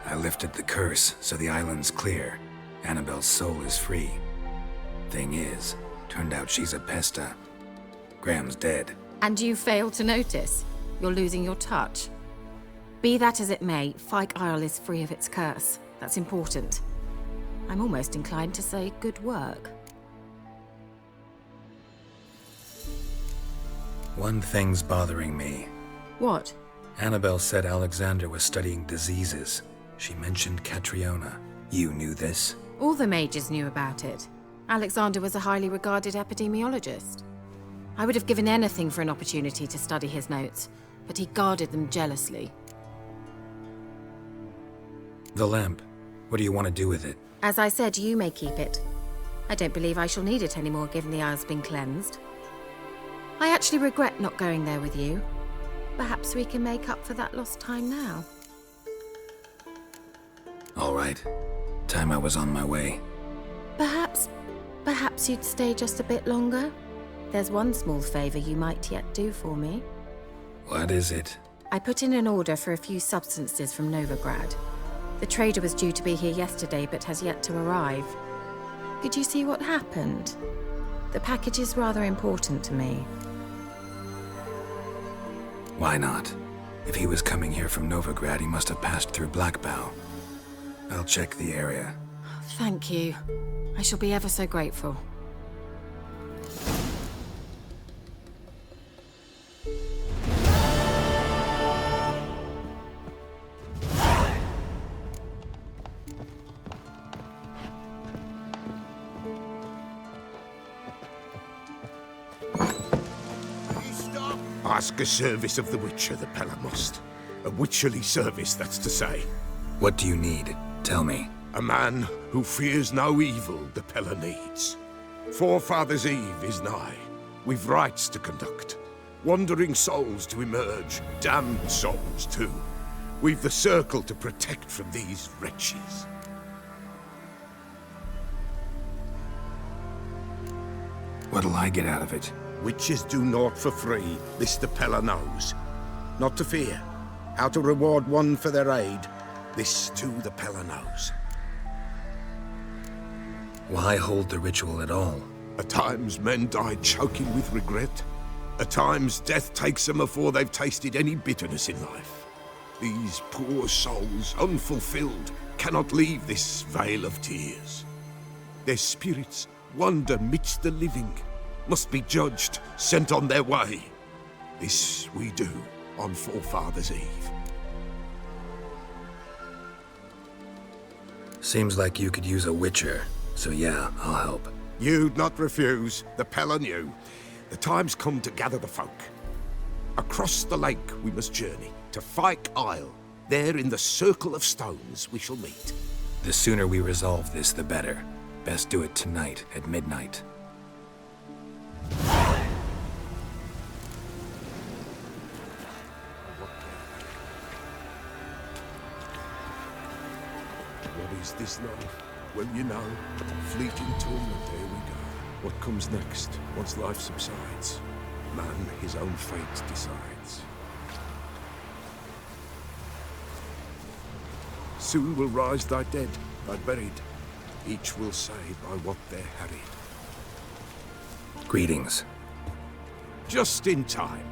I lifted the curse, so the island's clear. Annabelle's soul is free. Thing is, turned out she's a pesta. Graham's dead. And you failed to notice? You're losing your touch. Be that as it may, Fyke Isle is free of its curse. That's important. I'm almost inclined to say good work. One thing's bothering me. What? Annabelle said Alexander was studying diseases. She mentioned Catriona. You knew this? All the mages knew about it. Alexander was a highly regarded epidemiologist. I would have given anything for an opportunity to study his notes, but he guarded them jealously. The lamp. What do you want to do with it? As I said, you may keep it. I don't believe I shall need it anymore, given the Isle's been cleansed. I actually regret not going there with you. Perhaps we can make up for that lost time now. All right. Time I was on my way. Perhaps you'd stay just a bit longer? There's one small favor you might yet do for me. What is it? I put in an order for a few substances from Nilfgaard. The trader was due to be here yesterday, but has yet to arrive. Could you see what happened? The package is rather important to me. Why not? If he was coming here from Nilfgaard, he must have passed through Blackbow. I'll check the area. Thank you. I shall be ever so grateful. Ask a service of the Witcher, the Pella must. A witcherly service, that's to say. What do you need? Tell me. A man who fears no evil the Pella needs. Forefathers' Eve is nigh. We've rites to conduct. Wandering souls to emerge. Damned souls, too. We've the circle to protect from these wretches. What'll I get out of it? Witches do naught for free, this the Pella knows. Not to fear. How to reward one for their aid, this too the Pella knows. Why hold the ritual at all? At times men die choking with regret. At times death takes them before they've tasted any bitterness in life. These poor souls, unfulfilled, cannot leave this vale of tears. Their spirits wander midst the living, must be judged, sent on their way. This we do on Forefathers' Eve. Seems like you could use a witcher, so yeah, I'll help. You'd not refuse, the Pella knew. The time's come to gather the folk. Across the lake we must journey, to Fyke Isle. There in the circle of stones we shall meet. The sooner we resolve this, the better. Best do it tonight, at midnight. What is this life? Well, you know, fleeting torment, there we go. What comes next, once life subsides? Man his own fate decides. Soon will rise thy dead, thy buried. Each will say by what they're harried. Greetings. Just in time.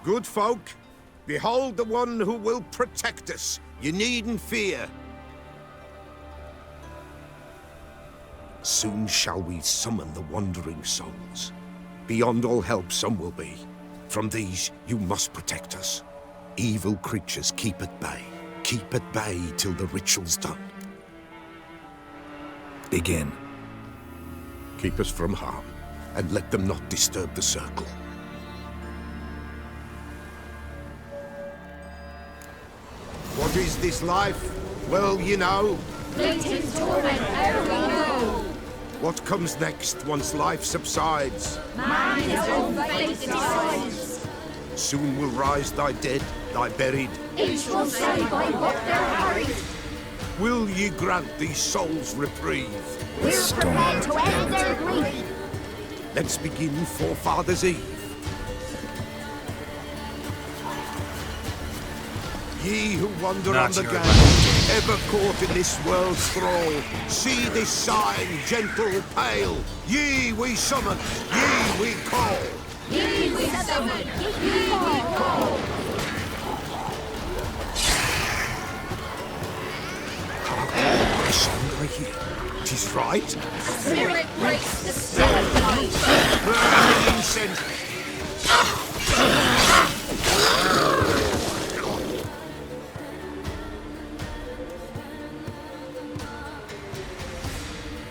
Good folk, behold the one who will protect us. You needn't fear. Soon shall we summon the wandering souls. Beyond all help some will be. From these you must protect us. Evil creatures keep at bay. Keep at bay till the ritual's done. Begin. Keep us from harm, and let them not disturb the circle. What is this life? Well, you know. Fleeting torment, ere we know. What comes next once life subsides? Man his own fate decides. Soon will rise thy dead, thy buried. Each will say by what they're harried. Will ye grant these souls reprieve? We're prepared to end their grief. Let's begin Forefathers' Eve. Ye who wander on the gale, ever caught in this world's thrall, see this sign, gentle, pale. Ye we summon, ye we call. Ye we summon, ye we call. The sound I hear, 'tis right. Spirit breaks the skeleton. Burn incense.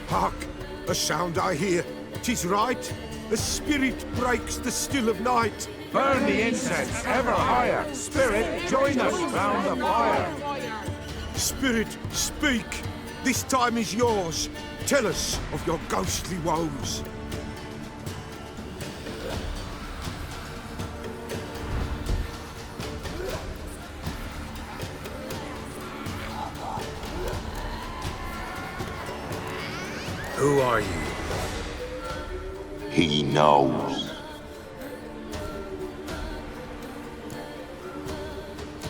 Hark! A sound I hear. 'Tis right. The spirit breaks the still of night. Burn the incense ever higher. Spirit, join us round the fire. Spirit, speak. This time is yours. Tell us of your ghostly woes. Who are you? He knows.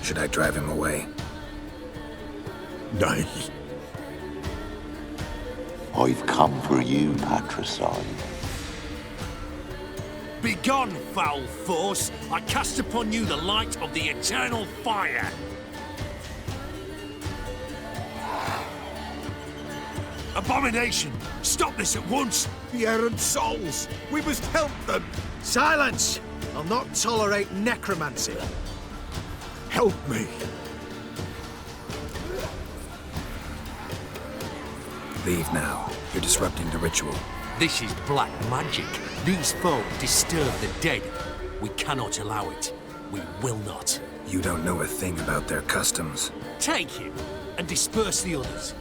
Should I drive him away? Nay. I've come for you, patricide. Begone, foul force! I cast upon you the light of the eternal fire! Abomination! Stop this at once! The errant souls! We must help them! Silence! I'll not tolerate necromancy. Help me! Leave now. You're disrupting the ritual. This is black magic. These folk disturb the dead. We cannot allow it. We will not. You don't know a thing about their customs. Take him and disperse the others.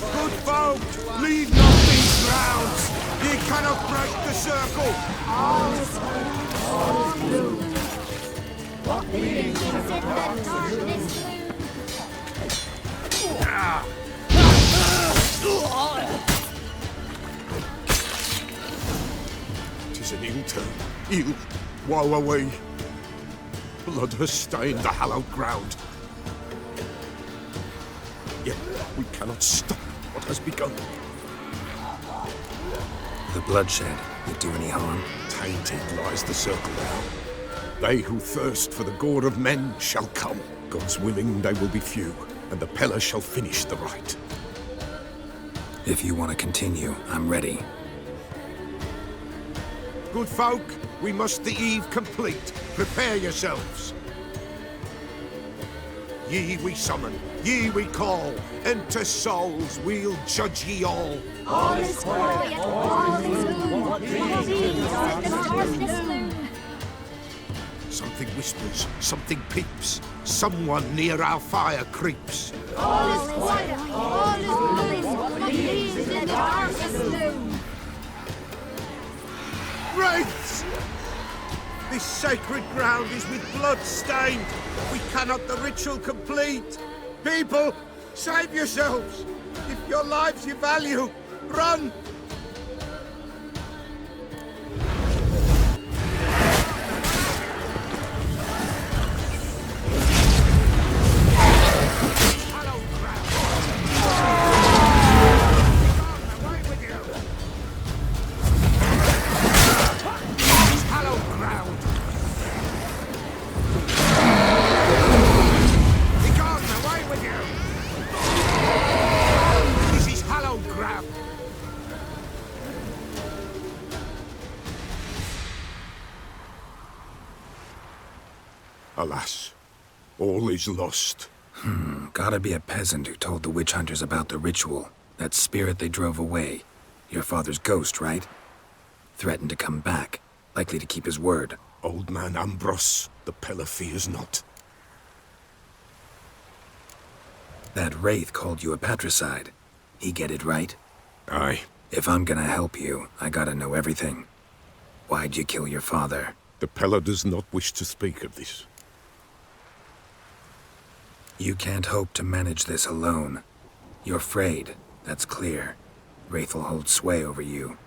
Good folk, leave not these grounds. Ye cannot break the circle. All is blue. What means in the darkness blue? 'Tis an ill turn. Ill. Woe away. Blood has stained the hallowed ground. Yet we cannot stop what has begun. The bloodshed, it do any harm? Tainted lies the circle now. They who thirst for the gore of men shall come. God's willing, they will be few, and the Pella shall finish the rite. If you want to continue, I'm ready. Good folk, we must the eve complete. Prepare yourselves. Ye we summon, ye we call. Enter souls, we'll judge ye all. All is quiet, all is gloom. What means in the darkness gloom? Something whispers, something peeps. Someone near our fire creeps. All is quiet, all is gloom. What means in the darkness gloom? Wraiths! This sacred ground is with blood stained. We cannot the ritual complete. People, save yourselves. If your lives you value, run! Alas, all is lost. Gotta be a peasant who told the witch hunters about the ritual. That spirit they drove away. Your father's ghost, right? Threatened to come back. Likely to keep his word. Old man Ambros, the Pella fears not. That wraith called you a patricide. He get it right? Aye. If I'm gonna help you, I gotta know everything. Why'd you kill your father? The Pella does not wish to speak of this. You can't hope to manage this alone. You're afraid, that's clear. Wraith will hold sway over you.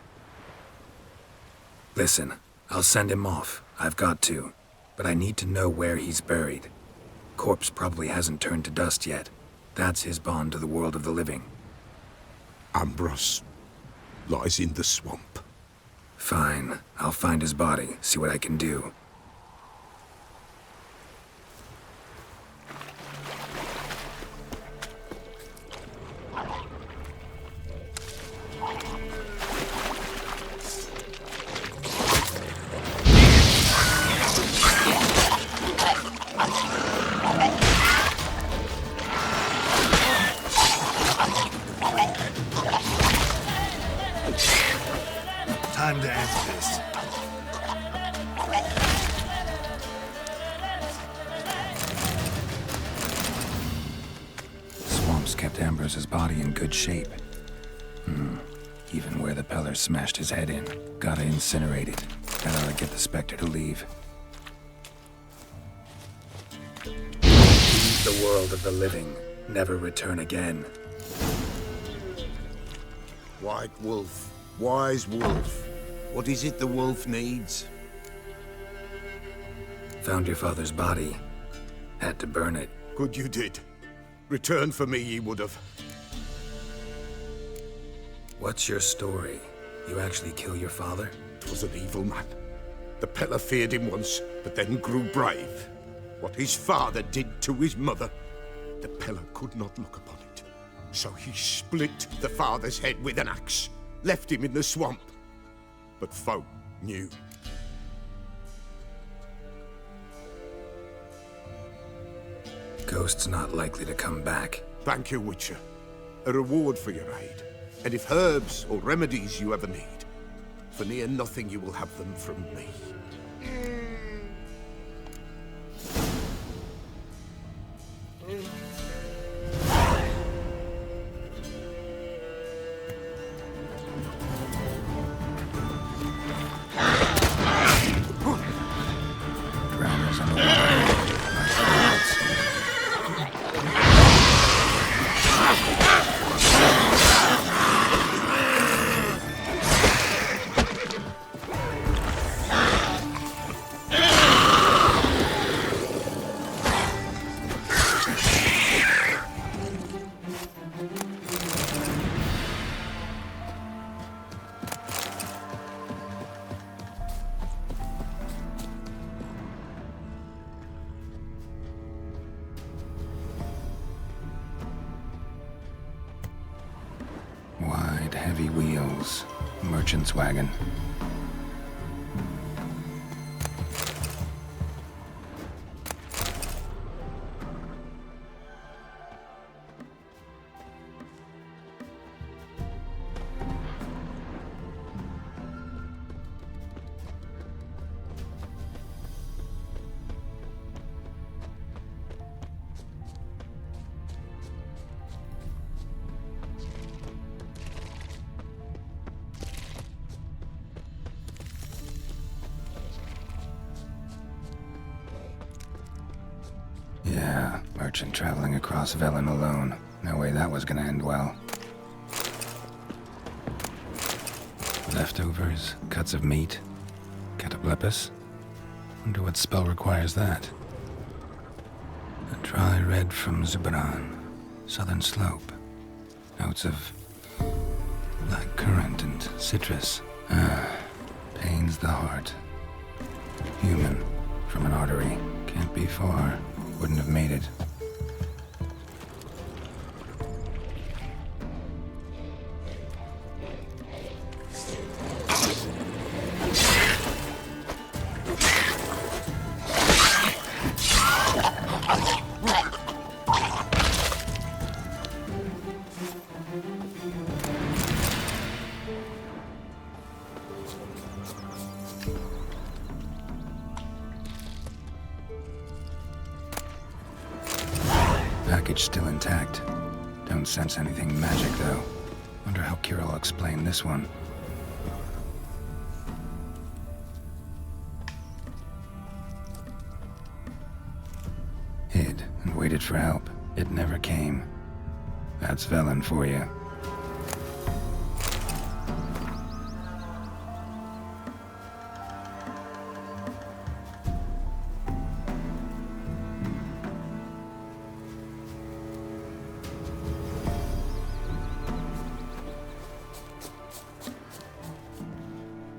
Listen, I'll send him off. I've got to. But I need to know where he's buried. Corpse probably hasn't turned to dust yet. That's his bond to the world of the living. Ambros lies in the swamp. Fine. I'll find his body, see what I can do. Time to end this. Swamps kept Ambrose's body in good shape. Even where the Peller smashed his head in. Gotta incinerate it. That ought to get the Spectre to leave. Leave the world of the living. Never return again. White Wolf, wise wolf. What is it the wolf needs? Found your father's body. Had to burn it. Good you did. Return for me ye would have. What's your story? You actually kill your father? 'Twas an evil man. The Peller feared him once, but then grew brave. What his father did to his mother, the Peller could not look upon it. So he split the father's head with an axe, left him in the swamp. But folk knew. Ghost's not likely to come back. Thank you, Witcher. A reward for your aid. And if herbs or remedies you ever need, for near nothing you will have them from me. Drowners on the water. Wide, heavy wheels. Merchant's wagon. Yeah, merchant traveling across Velen alone. No way that was gonna end well. Leftovers, cuts of meat, cataplepis. Wonder what spell requires that. A dry red from Zubran, southern slope. Notes of black currant and citrus. Pains the heart. Human, from an artery. Can't be far. Wouldn't have made it. Package still intact. Don't sense anything magic, though. Wonder how Ciri will explain this one. Hid and waited for help. It never came. That's Velen for you.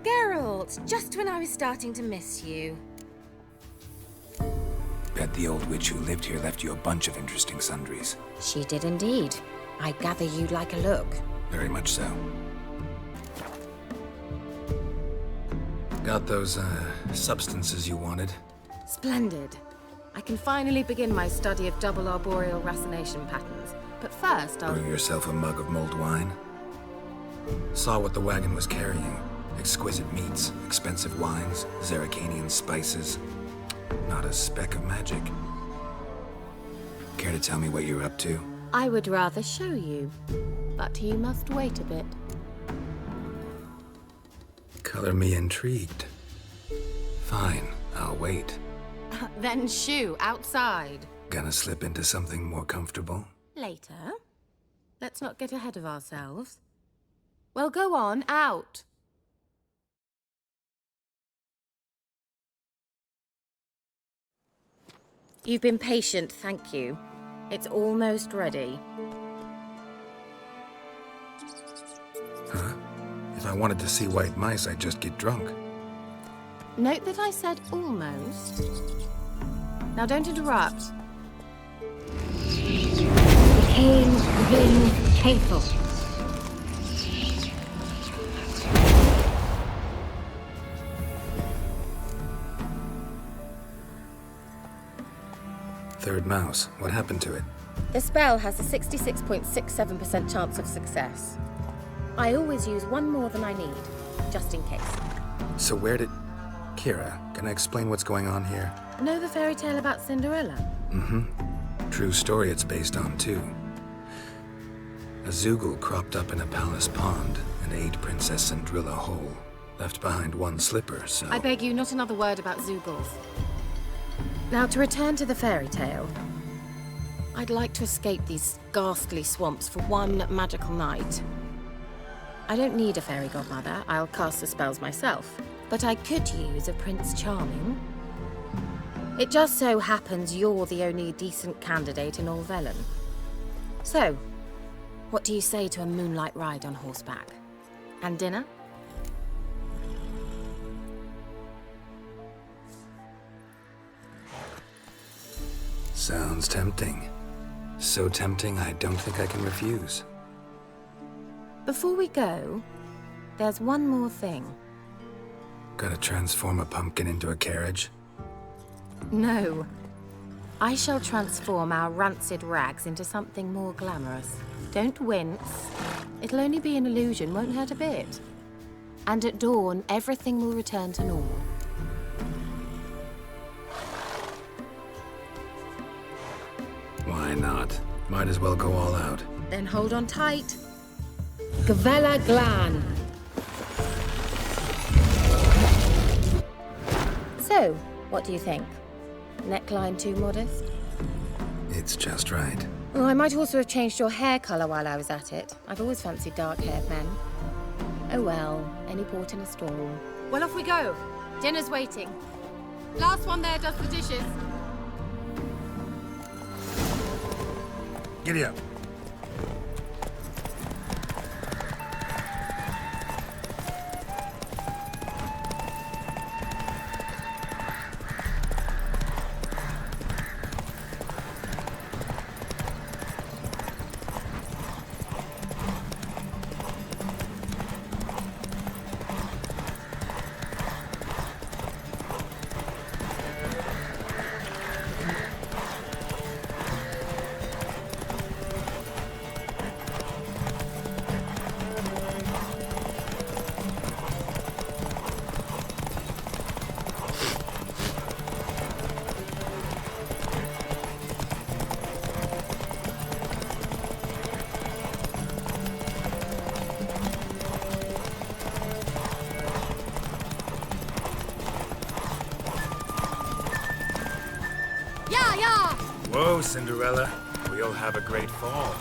Geralt, just when I was starting to miss you. Bet the old witch who lived here left you a bunch of interesting sundries. She did indeed. I gather you'd like a look. Very much so. Got those, substances you wanted? Splendid. I can finally begin my study of double arboreal racination patterns. But first, I'll... Brew yourself a mug of mulled wine? Saw what the wagon was carrying. Exquisite meats, expensive wines, Zerrikanian spices. Not a speck of magic. Care to tell me what you're up to? I would rather show you, but you must wait a bit. Color me intrigued. Fine, I'll wait. Then shoo, outside. Gonna slip into something more comfortable? Later. Let's not get ahead of ourselves. Well, go on, out. You've been patient, thank you. It's almost ready. Huh? If I wanted to see white mice, I'd just get drunk. Note that I said almost. Now don't interrupt. Cain, Vin, Faithful. Third mouse. What happened to it? The spell has a 66.67% chance of success. I always use one more than I need, just in case. So where did... Kira, can I explain what's going on here? Know the fairy tale about Cinderella? Mm-hmm. True story it's based on, too. A Zoogle cropped up in a palace pond and ate Princess Cinderella whole. Left behind one slipper, so... I beg you, not another word about Zoogles. Now, to return to the fairy tale. I'd like to escape these ghastly swamps for one magical night. I don't need a fairy godmother, I'll cast the spells myself. But I could use a Prince Charming. It just so happens you're the only decent candidate in all Velen. So, what do you say to a moonlight ride on horseback? And dinner? Sounds tempting. So tempting, I don't think I can refuse. Before we go, there's one more thing. Gotta transform a pumpkin into a carriage? No. I shall transform our rancid rags into something more glamorous. Don't wince. It'll only be an illusion, won't hurt a bit. And at dawn, everything will return to normal. Why not? Might as well go all out. Then hold on tight. Gavella Glan. So, what do you think? Neckline too modest? It's just right. Oh, I might also have changed your hair colour while I was at it. I've always fancied dark-haired men. Oh well, any port in a storm. Well, off we go. Dinner's waiting. Last one there does the dishes. Giddy up. Whoa, Cinderella. We'll have a great fall.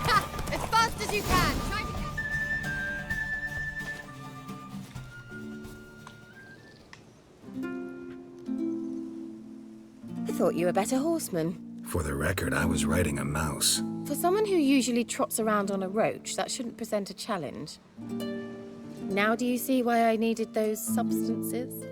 Ha! As fast as you can! Try to... I thought you were a better horseman. For the record, I was riding a mouse. For someone who usually trots around on a roach, that shouldn't present a challenge. Now do you see why I needed those substances?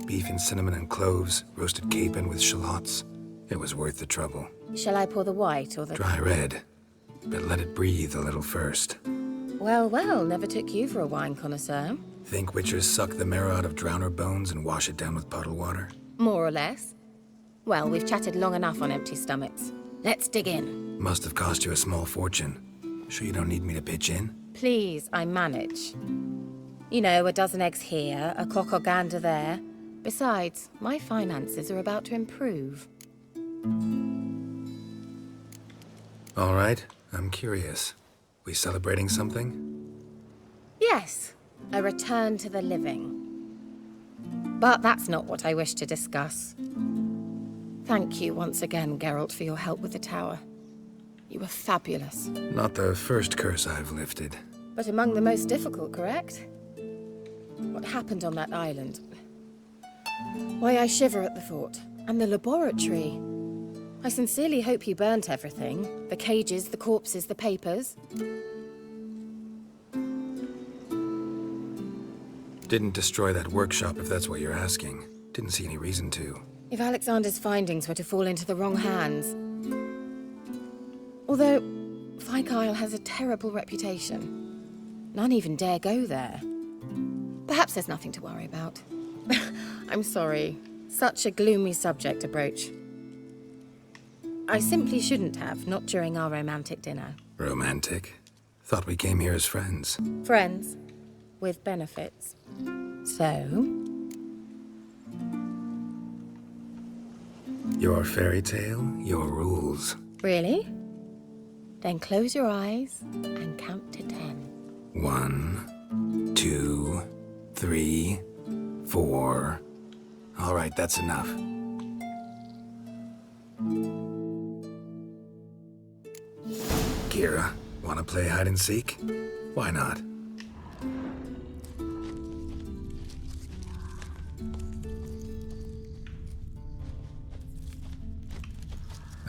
Beef and cinnamon and cloves, roasted capon with shallots. It was worth the trouble. Shall I pour the white or the... Dry red, but let it breathe a little first. Well, well, never took you for a wine connoisseur. Think witchers suck the marrow out of drowner bones and wash it down with puddle water? More or less. Well, we've chatted long enough on empty stomachs. Let's dig in. Must have cost you a small fortune. Sure you don't need me to pitch in? Please, I manage. You know, a dozen eggs here, a cock or gander there. Besides, my finances are about to improve. All right, I'm curious. We celebrating something? Yes, a return to the living. But that's not what I wish to discuss. Thank you once again, Geralt, for your help with the tower. You were fabulous. Not the first curse I've lifted. But among the most difficult, correct? What happened on that island? Why, I shiver at the thought. And the laboratory. I sincerely hope you burnt everything. The cages, the corpses, the papers. Didn't destroy that workshop, if that's what you're asking. Didn't see any reason to. If Alexander's findings were to fall into the wrong hands... Although, Fyke Isle has a terrible reputation. None even dare go there. Perhaps there's nothing to worry about. I'm sorry. Such a gloomy subject to broach. I simply shouldn't have, not during our romantic dinner. Romantic? Thought we came here as friends. Friends. With benefits. So? Your fairy tale, your rules. Really? Then close your eyes and count to 10. 1, 2, 3, 4. All right, that's enough. Kira, wanna play hide and seek? Why not?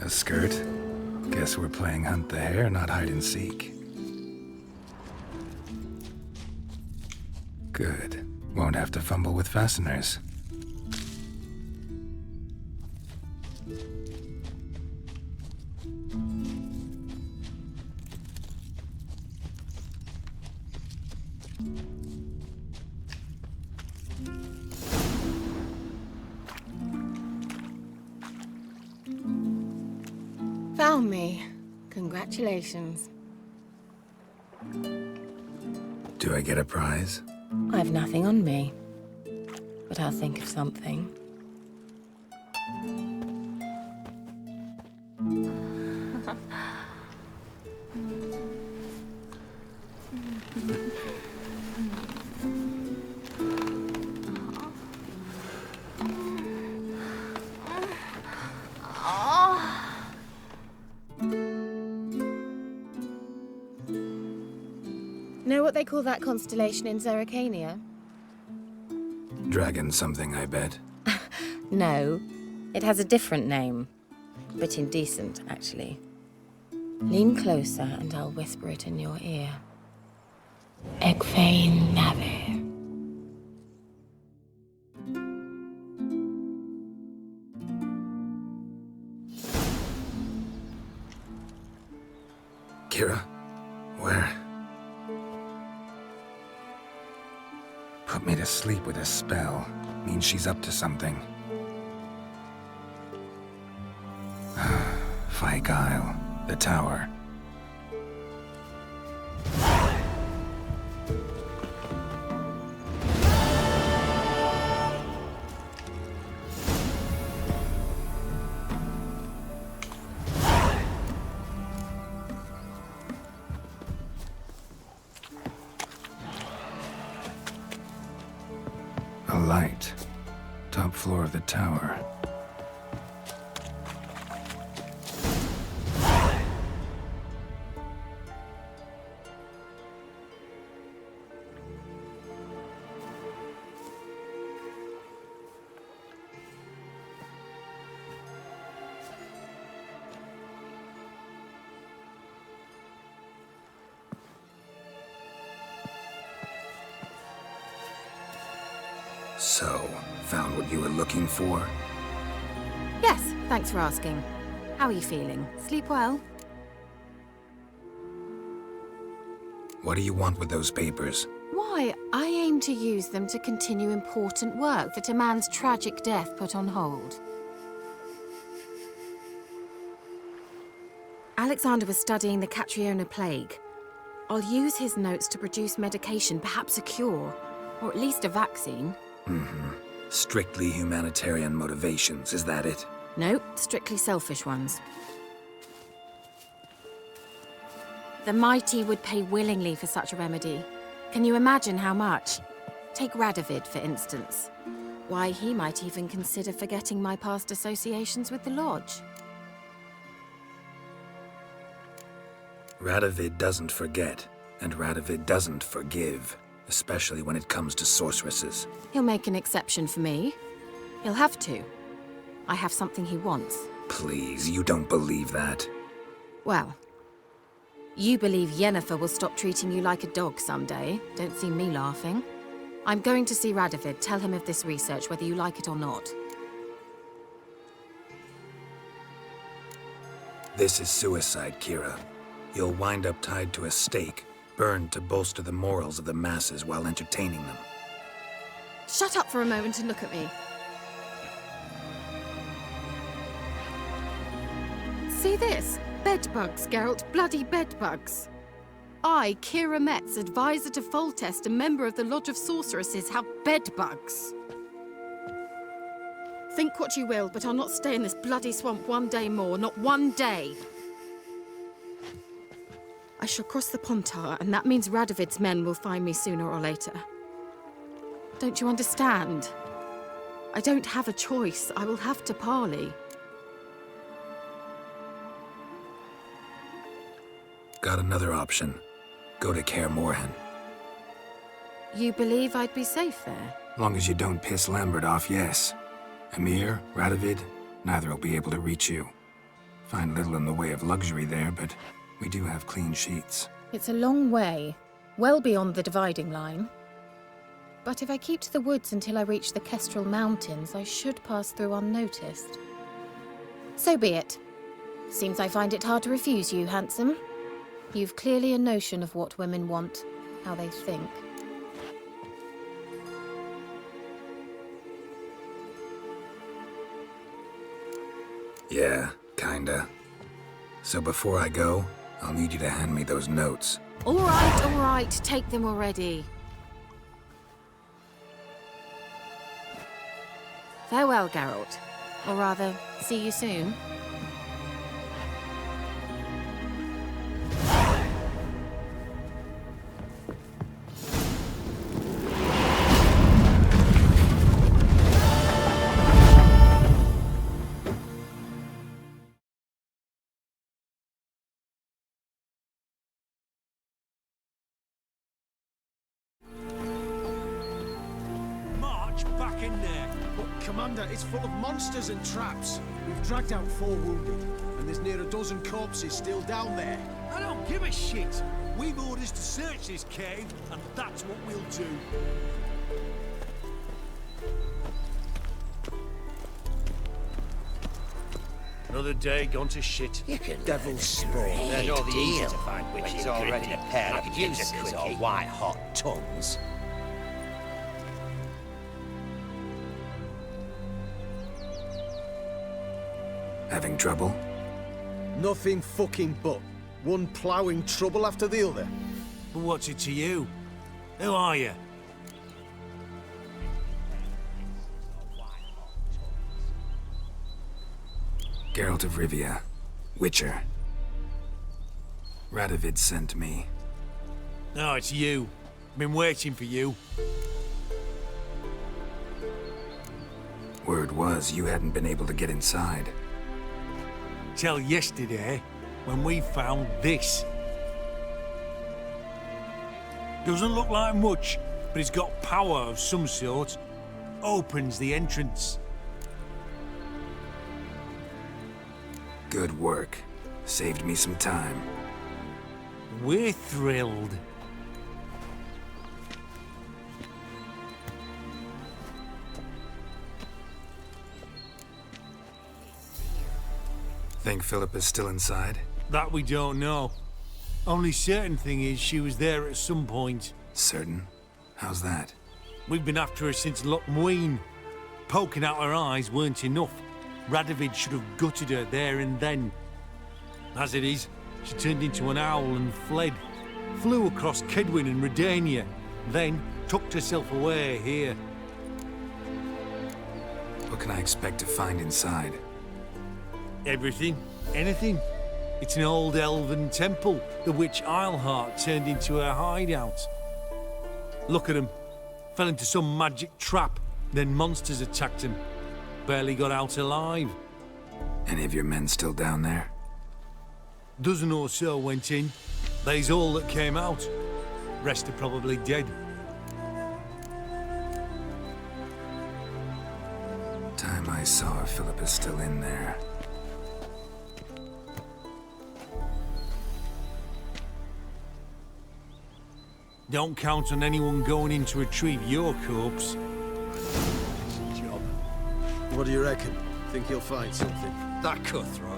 A skirt? Guess we're playing hunt the hare, not hide and seek. Good. Won't have to fumble with fasteners. Found me. Congratulations. Do I get a prize? I've nothing on me. But I'll think of something. Know what they call that constellation in Zerrikania? Dragon something, I bet. No, it has a different name. But indecent, actually. Lean closer and I'll whisper it in your ear. a.k.a. Nave. Kira? Where? Put me to sleep with a spell. Means she's up to something. Fyke Isle. The tower. A light. Top floor of the tower. So, found what you were looking for? Yes, thanks for asking. How are you feeling? Sleep well? What do you want with those papers? Why, I aim to use them to continue important work that a man's tragic death put on hold. Alexander was studying the Catriona plague. I'll use his notes to produce medication, perhaps a cure, or at least a vaccine. Strictly humanitarian motivations, is that it? Nope, strictly selfish ones. The mighty would pay willingly for such a remedy. Can you imagine how much? Take Radovid, for instance. Why, he might even consider forgetting my past associations with the Lodge. Radovid doesn't forget, and Radovid doesn't forgive, especially when it comes to sorceresses. He'll make an exception for me. He'll have to. I have something he wants. Please, you don't believe that. Well, you believe Yennefer will stop treating you like a dog someday. Don't see me laughing. I'm going to see Radovid, tell him of this research, whether you like it or not. This is suicide, Kira. You'll wind up tied to a stake, burned to bolster the morals of the masses while entertaining them. Shut up for a moment and look at me. See this? Bedbugs, Geralt. Bloody bedbugs. I, Kira Metz, advisor to Foltest and member of the Lodge of Sorceresses, have bedbugs. Think what you will, but I'll not stay in this bloody swamp one day more. Not one day. I shall cross the Pontar, and that means Radovid's men will find me sooner or later. Don't you understand? I don't have a choice. I will have to parley. Got another option. Go to Kaer Morhen. You believe I'd be safe there? Long as you don't piss Lambert off, yes. Emir, Radovid, neither will be able to reach you. Find little in the way of luxury there, but we do have clean sheets. It's a long way, well beyond the dividing line. But if I keep to the woods until I reach the Kestrel Mountains, I should pass through unnoticed. So be it. Seems I find it hard to refuse you, handsome. You've clearly a notion of what women want, how they think. Yeah, kinda. So before I go, I'll need you to hand me those notes. All right, take them already. Farewell, Geralt. Or rather, see you soon. Back in there. But, Commander, it's full of monsters and traps. We've dragged out 4 wounded, and there's near a dozen corpses still down there. I don't give a shit. We've orders to search this cave, and that's what we'll do. Another day gone to shit. You can Devil's spawn. They're not the easy deal. to find When witches he's already gritty, a pair like of juices useless or quickie. white-hot tongues. Having trouble? Nothing fucking but. One ploughing trouble after the other. But what's it to you? Who are you? Geralt of Rivia, Witcher. Radovid sent me. No, it's you. Been waiting for you. Word was you hadn't been able to get inside. Till yesterday, when we found this. Doesn't look like much, but it's got power of some sort. Opens the entrance. Good work. Saved me some time. We're thrilled. Think Philip is still inside? That we don't know. Only certain thing is she was there at some point. Certain? How's that? We've been after her since Lochmuin. Poking out her eyes weren't enough. Radovid should have gutted her there and then. As it is, she turned into an owl and fled. Flew across Kedwin and Redania, then tucked herself away here. What can I expect to find inside? Everything. Anything. It's an old elven temple, the witch Isleheart turned into her hideout. Look at him. Fell into some magic trap, then monsters attacked him. Barely got out alive. Any of your men still down there? Dozen or so went in. They's all that came out. Rest are probably dead. Time I saw her, Philip is still in there. Don't count on anyone going in to retrieve your corpse. Job. What do you reckon? Think you'll find something? That cutthroat.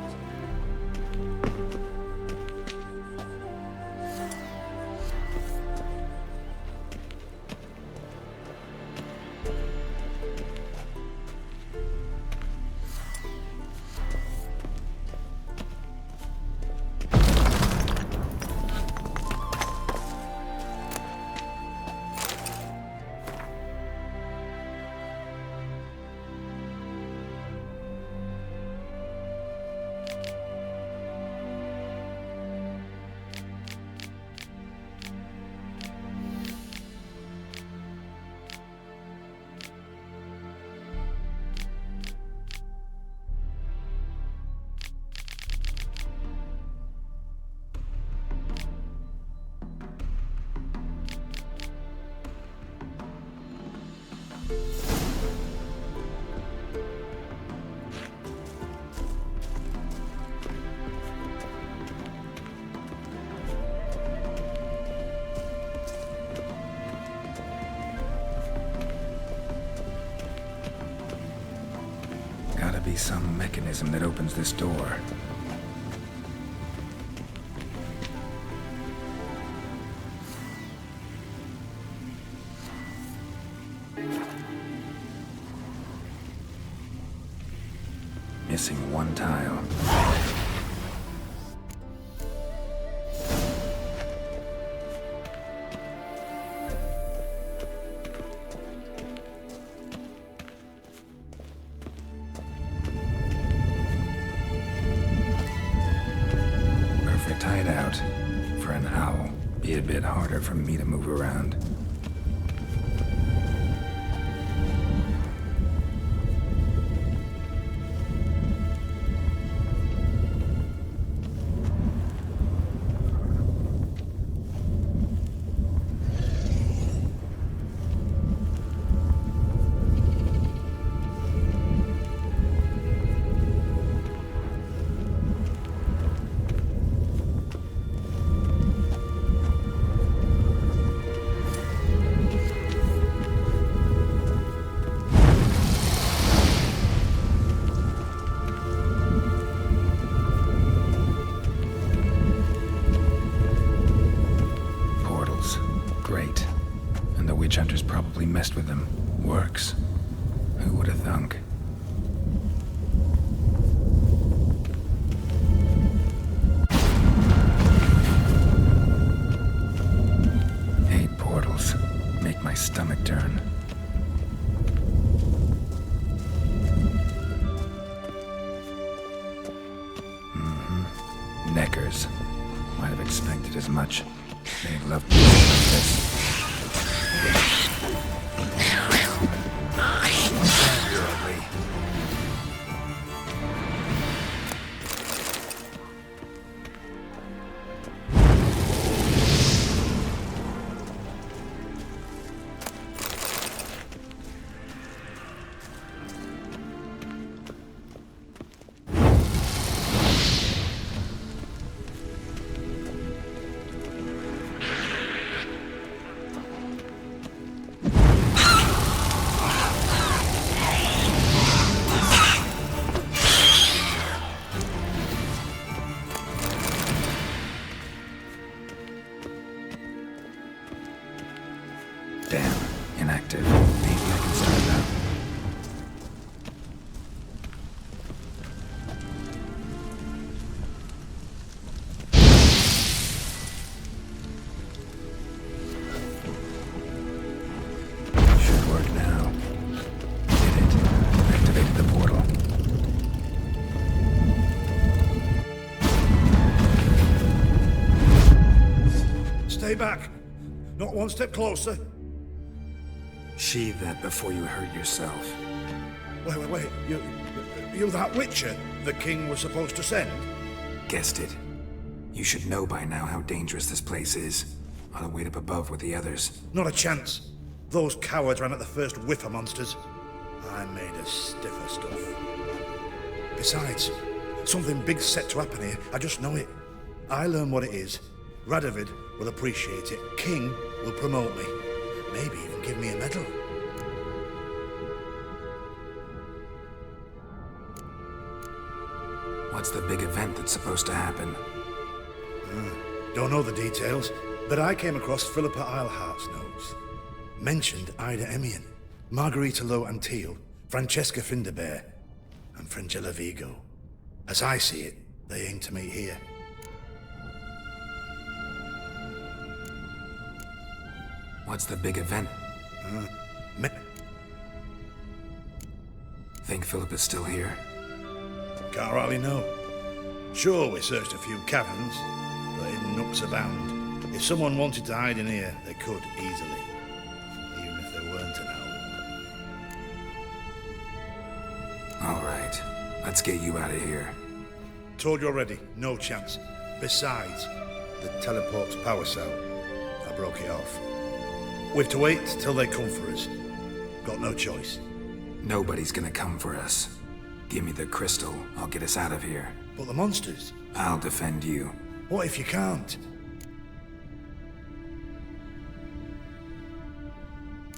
Gotta be some mechanism that opens this door. Missing one tile. Perfect hideout for an owl. Be a bit harder for me to move around. Great. And the witch hunters probably messed with them. Works. Who would have thunk? Eight portals. Make my stomach turn. Neckers. Might have expected as much. They'd love to like this. You're ugly. Stay back. Not one step closer. Sheathe that before you hurt yourself. Wait. You that Witcher the king was supposed to send? Guessed it. You should know by now how dangerous this place is. Ought to wait up above with the others. Not a chance. Those cowards ran at the first whiff of monsters. I'm made of stiffer stuff. Besides, something big's set to happen here. I just know it. I learn what it is. Radovid will appreciate it. King will promote me. Maybe even give me a medal. What's the big event that's supposed to happen? Don't know the details, but I came across Philippa Eilhart's notes. Mentioned Ida Emian, Margarita Low Antille, Francesca Finderbear, and Fringilla Vigo. As I see it, they aim to meet here. What's the big event? Think Philippa's still here? Can't rightly know. Sure, we searched a few caverns, but in nooks abound. If someone wanted to hide in here, they could easily. Even if they weren't to know. All right, let's get you out of here. Told you already, no chance. Besides, the teleport's power cell. I broke it off. We've to wait till they come for us. Got no choice. Nobody's gonna come for us. Give me the crystal, I'll get us out of here. But the monsters? I'll defend you. What if you can't?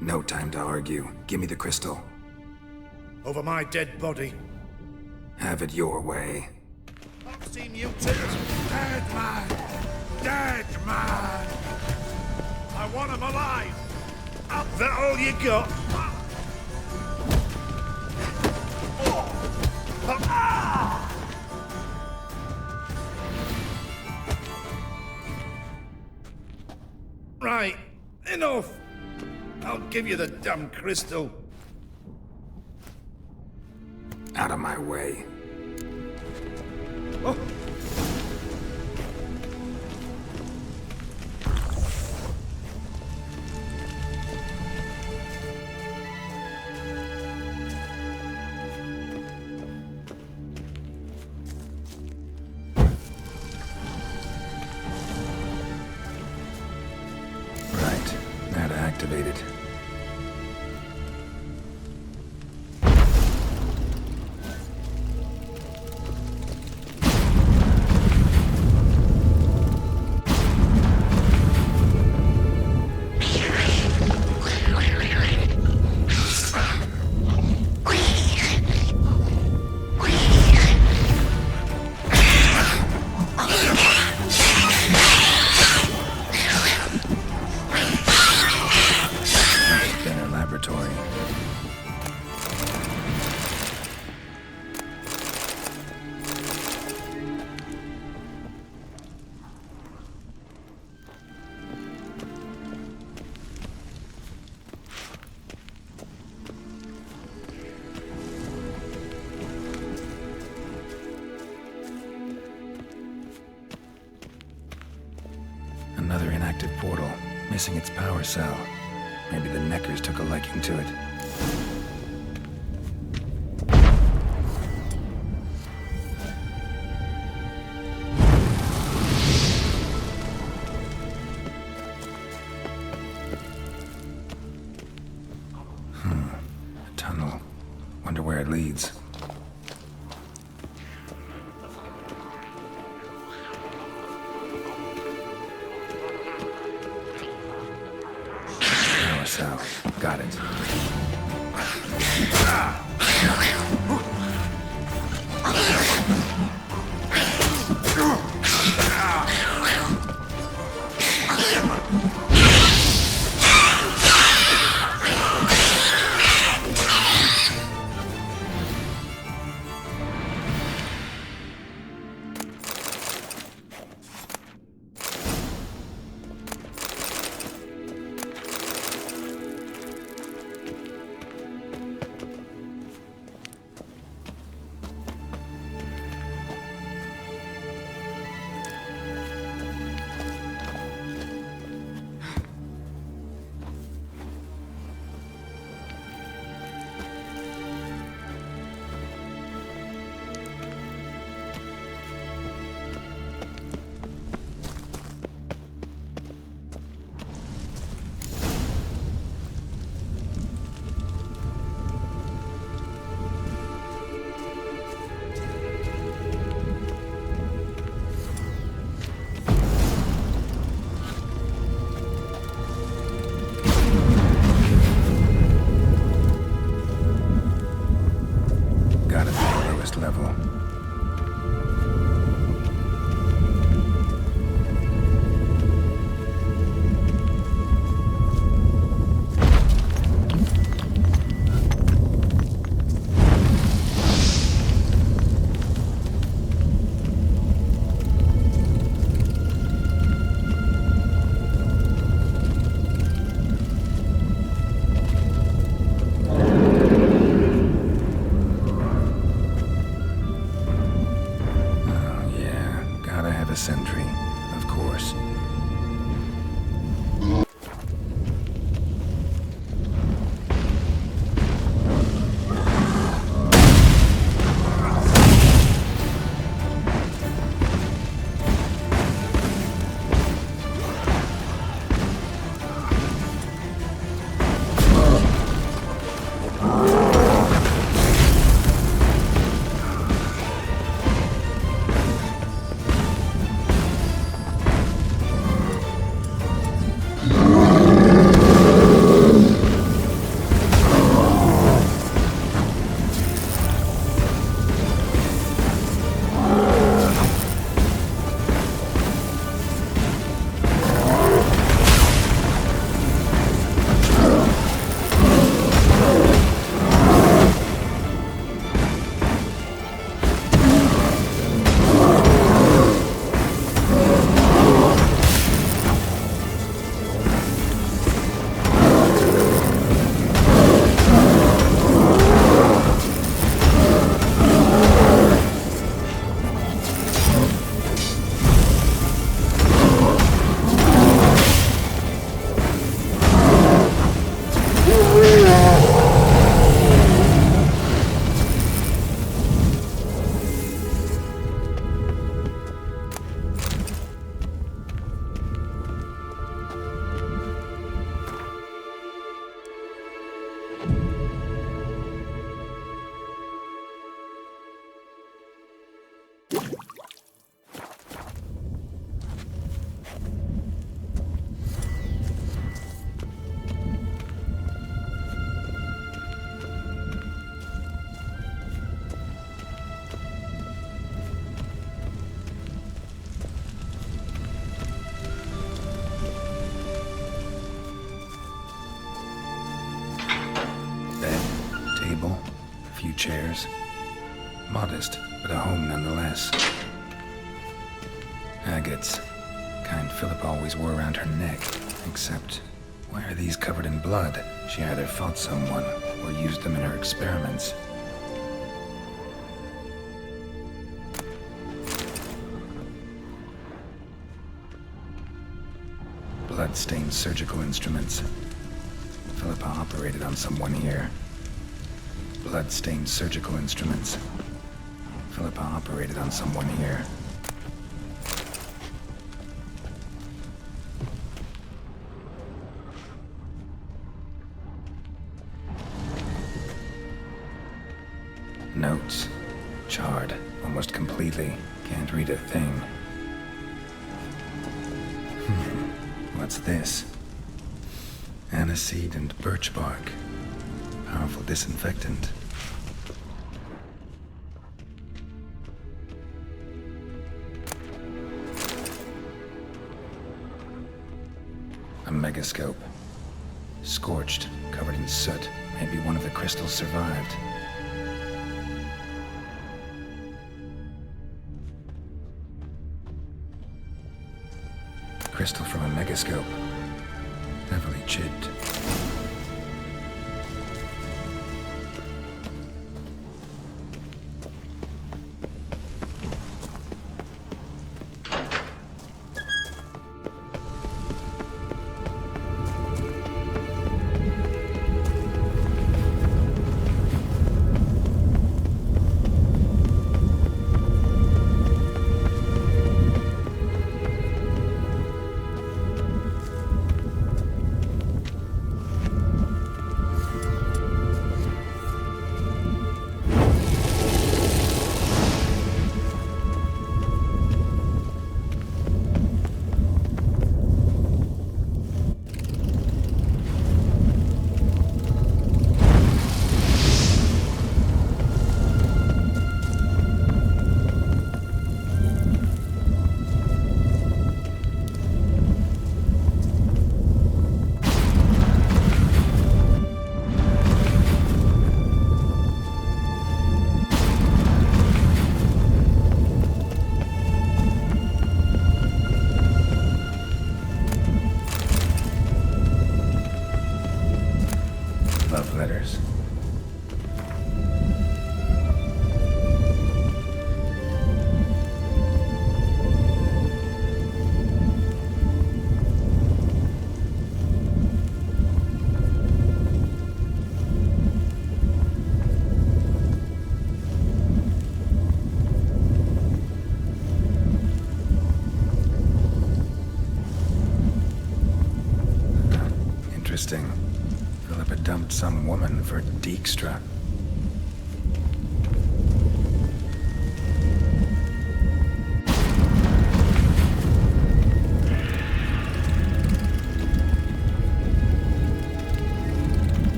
No time to argue. Give me the crystal. Over my dead body. Have it your way. Foxy mutant! Dead man! Dead man! I want him alive! Is that all you got? Right, enough! I'll give you the damn crystal. Out of my way. Oh. Activated. Another inactive portal, missing its power cell. Maybe the Neckers took a liking to it. A tunnel. Wonder where it leads. Got it. level. Sentry, of course. Chairs. Modest, but a home nonetheless. Agates. Kind Philippa always wore around her neck. Except, why are these covered in blood? She either fought someone, or used them in her experiments. Blood-stained surgical instruments. Philippa operated on someone here. Blood-stained surgical instruments. Philippa operated on someone here. Notes. Charred, almost completely. Can't read a thing. What's this? Aniseed and birch bark. Powerful disinfectant. A megascope. Scorched, covered in soot. Maybe one of the crystals survived. Crystal from a megascope. Heavily chipped. Some woman for Dijkstra.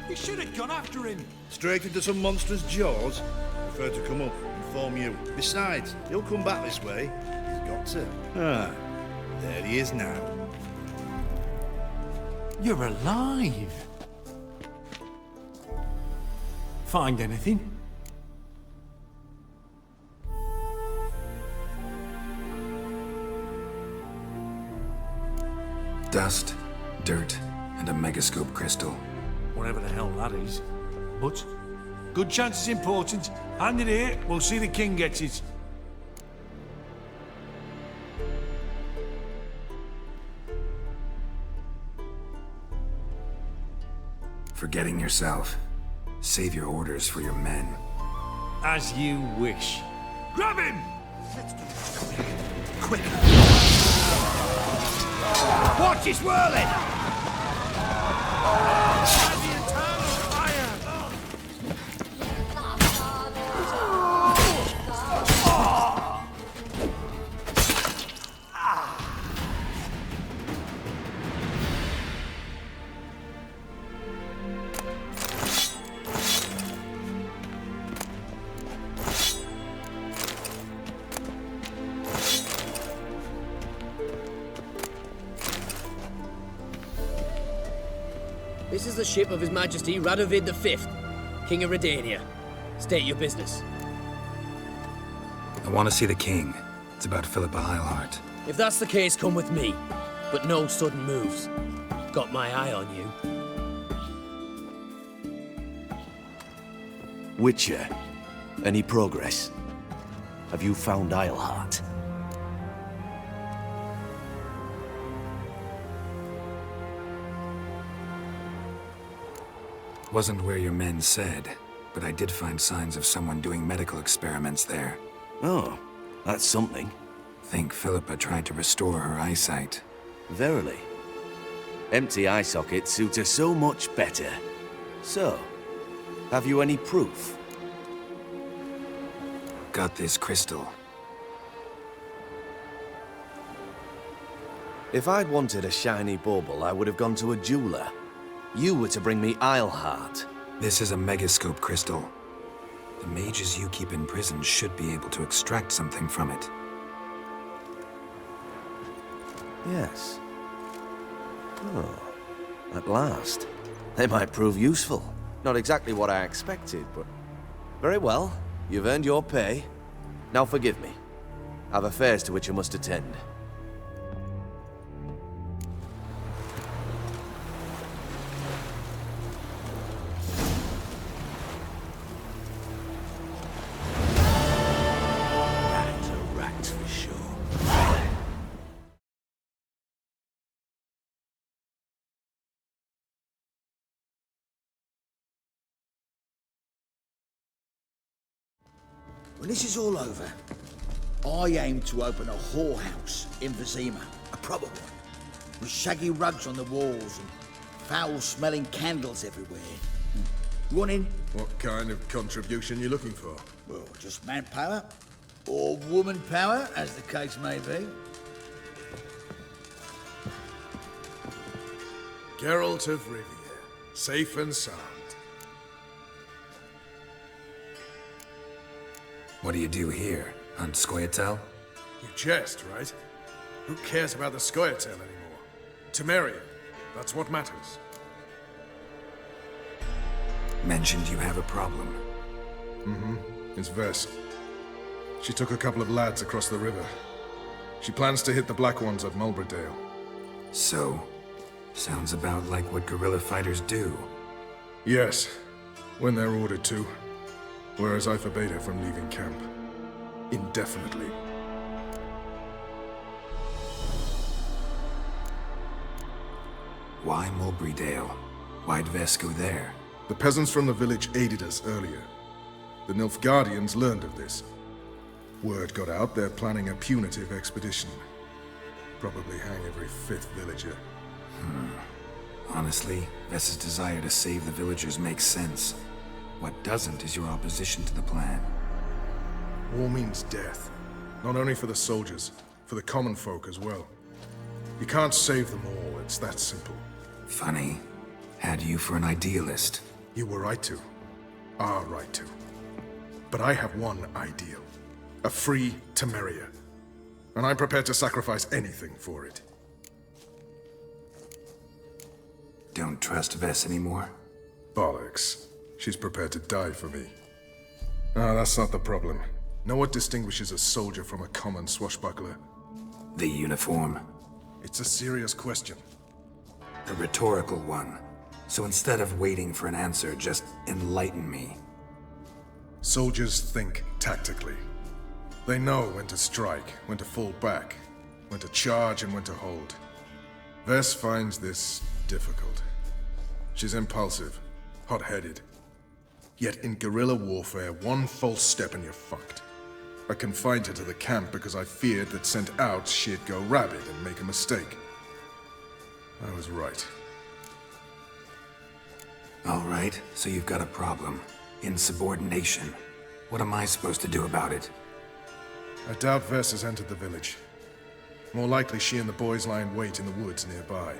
You should have gone after him. Straight into some monster's jaws? Prefer to come up, inform you. Besides, he'll come back this way. He's got to. Ah, there he is now. You're alive. Find anything? Dust, dirt, and a megascope crystal. Whatever the hell that is. But, good chance it's important. Hand it here, we'll see the king gets it. Forgetting yourself. Save your orders for your men. As you wish. Grab him! Let's do this quick. Watch his whirling! This is the ship of His Majesty Radovid V, King of Redania. State your business. I want to see the king. It's about Philippa Eilhart. If that's the case, come with me. But no sudden moves. Got my eye on you. Witcher, any progress? Have you found Eilhart? Wasn't where your men said, but I did find signs of someone doing medical experiments there. Oh, that's something. Think Philippa tried to restore her eyesight. Verily. Empty eye sockets suit her so much better. So, have you any proof? Got this crystal. If I'd wanted a shiny bauble, I would have gone to a jeweler. You were to bring me Eilhart. This is a megascope crystal. The mages you keep in prison should be able to extract something from it. Yes. Oh, at last. They might prove useful. Not exactly what I expected, but... Very well. You've earned your pay. Now forgive me. I've affairs to which I must attend. When this is all over, I aim to open a whorehouse in Vesemir, a proper one, with shaggy rugs on the walls and foul-smelling candles everywhere. You want in? What kind of contribution you looking for? Well, just manpower, or woman power, as the case may be. Geralt of Rivia, safe and sound. What do you do here? Hunt Scoia'tael? You jest, right? Who cares about the Scoia'tael anymore? Temeria, that's what matters. Mentioned you have a problem. Mm-hmm. It's Ves. She took a couple of lads across the river. She plans to hit the Black Ones at Mulberdale. So? Sounds about like what guerrilla fighters do. Yes, when they're ordered to. Whereas I forbade her from leaving camp. Indefinitely. Why Mulberrydale? Why'd Ves go there? The peasants from the village aided us earlier. The Nilfgaardians learned of this. Word got out they're planning a punitive expedition. Probably hang every 5th villager. Honestly, Ves's desire to save the villagers makes sense. What doesn't is your opposition to the plan. War means death. Not only for the soldiers, for the common folk as well. You can't save them all, it's that simple. Funny. Had you for an idealist. You were right to. Are right to. But I have one ideal. A free Temeria. And I'm prepared to sacrifice anything for it. Don't trust Ves anymore? Bollocks. She's prepared to die for me. Ah, that's not the problem. Know what distinguishes a soldier from a common swashbuckler? The uniform. It's a serious question. A rhetorical one. So instead of waiting for an answer, just enlighten me. Soldiers think tactically. They know when to strike, when to fall back, when to charge and when to hold. Ves finds this difficult. She's impulsive, hot-headed. Yet in guerrilla warfare, one false step and you're fucked. I confined her to the camp because I feared that sent out she'd go rabid and make a mistake. I was right. All right, so you've got a problem. Insubordination. What am I supposed to do about it? I doubt Ves has entered the village. More likely she and the boys lie in wait in the woods nearby.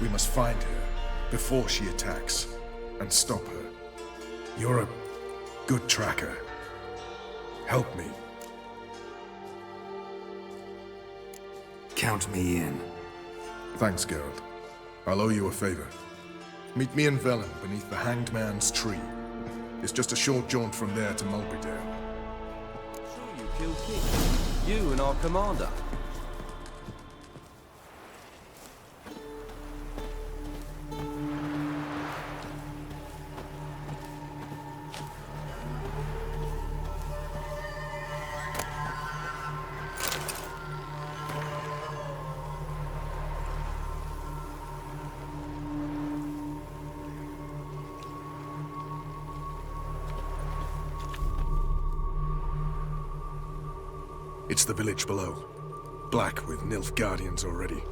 We must find her before she attacks and stop her. You're a good tracker. Help me. Count me in. Thanks, Geralt. I'll owe you a favor. Meet me in Velen beneath the Hanged Man's tree. It's just a short jaunt from there to Mulberrydale. You killed King. You and our commander. It's the village below. Black with Nilfgaardians already.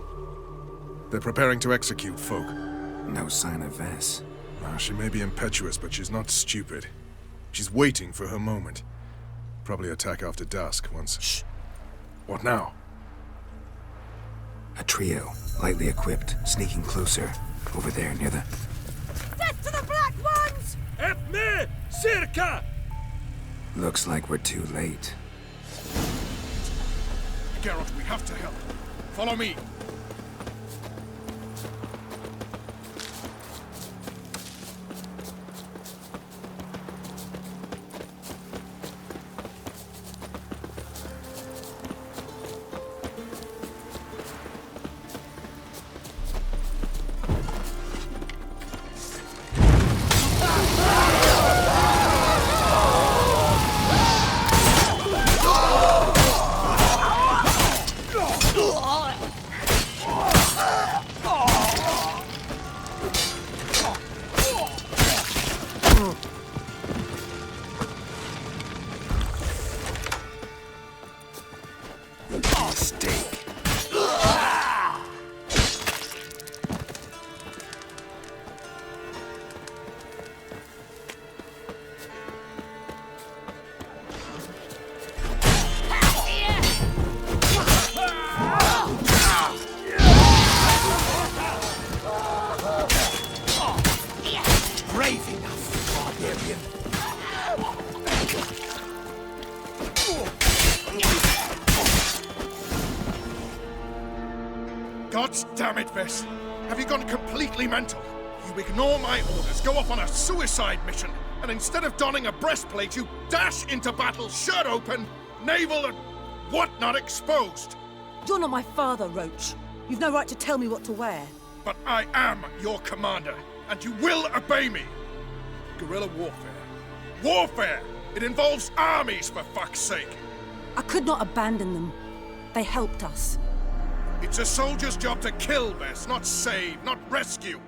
They're preparing to execute folk. No sign of Ves. She may be impetuous, but she's not stupid. She's waiting for her moment. Probably attack after dusk once... Shh! What now? A trio, lightly equipped, sneaking closer. Over there, near the... Death to the Black Ones! Help me! Circa! Looks like we're too late. Geralt, we have to help. Follow me. God damn it, Ves. Have you gone completely mental? You ignore my orders, go off on a suicide mission, and instead of donning a breastplate, you dash into battle, shirt open, navel and whatnot exposed. You're not my father, Roach. You've no right to tell me what to wear. But I am your commander, and you will obey me. Guerrilla warfare. Warfare! It involves armies, for fuck's sake. I could not abandon them. They helped us. It's a soldier's job to kill, Bess, not save, not rescue.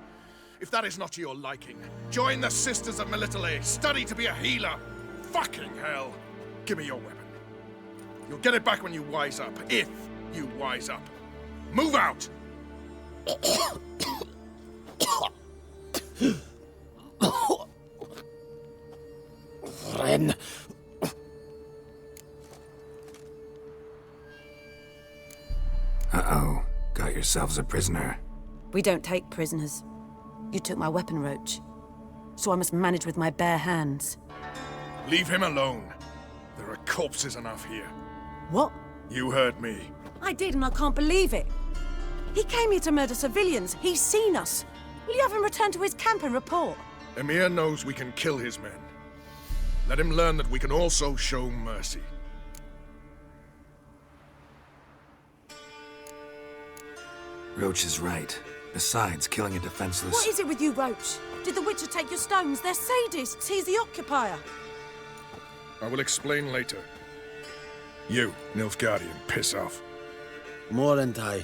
If that is not to your liking, join the Sisters of Melitele. Study to be a healer. Fucking hell. Give me your weapon. You'll get it back when you wise up. If you wise up. Move out! Ren. Uh-oh. Got yourselves a prisoner. We don't take prisoners. You took my weapon, Roach. So I must manage with my bare hands. Leave him alone. There are corpses enough here. What? You heard me. I did, and I can't believe it. He came here to murder civilians. He's seen us. Will you have him return to his camp and report? Emir knows we can kill his men. Let him learn that we can also show mercy. Roach is right. Besides, killing a defenseless... What is it with you, Roach? Did the Witcher take your stones? They're sadists. He's the occupier. I will explain later. You, Nilfgaardian, piss off. Morentai.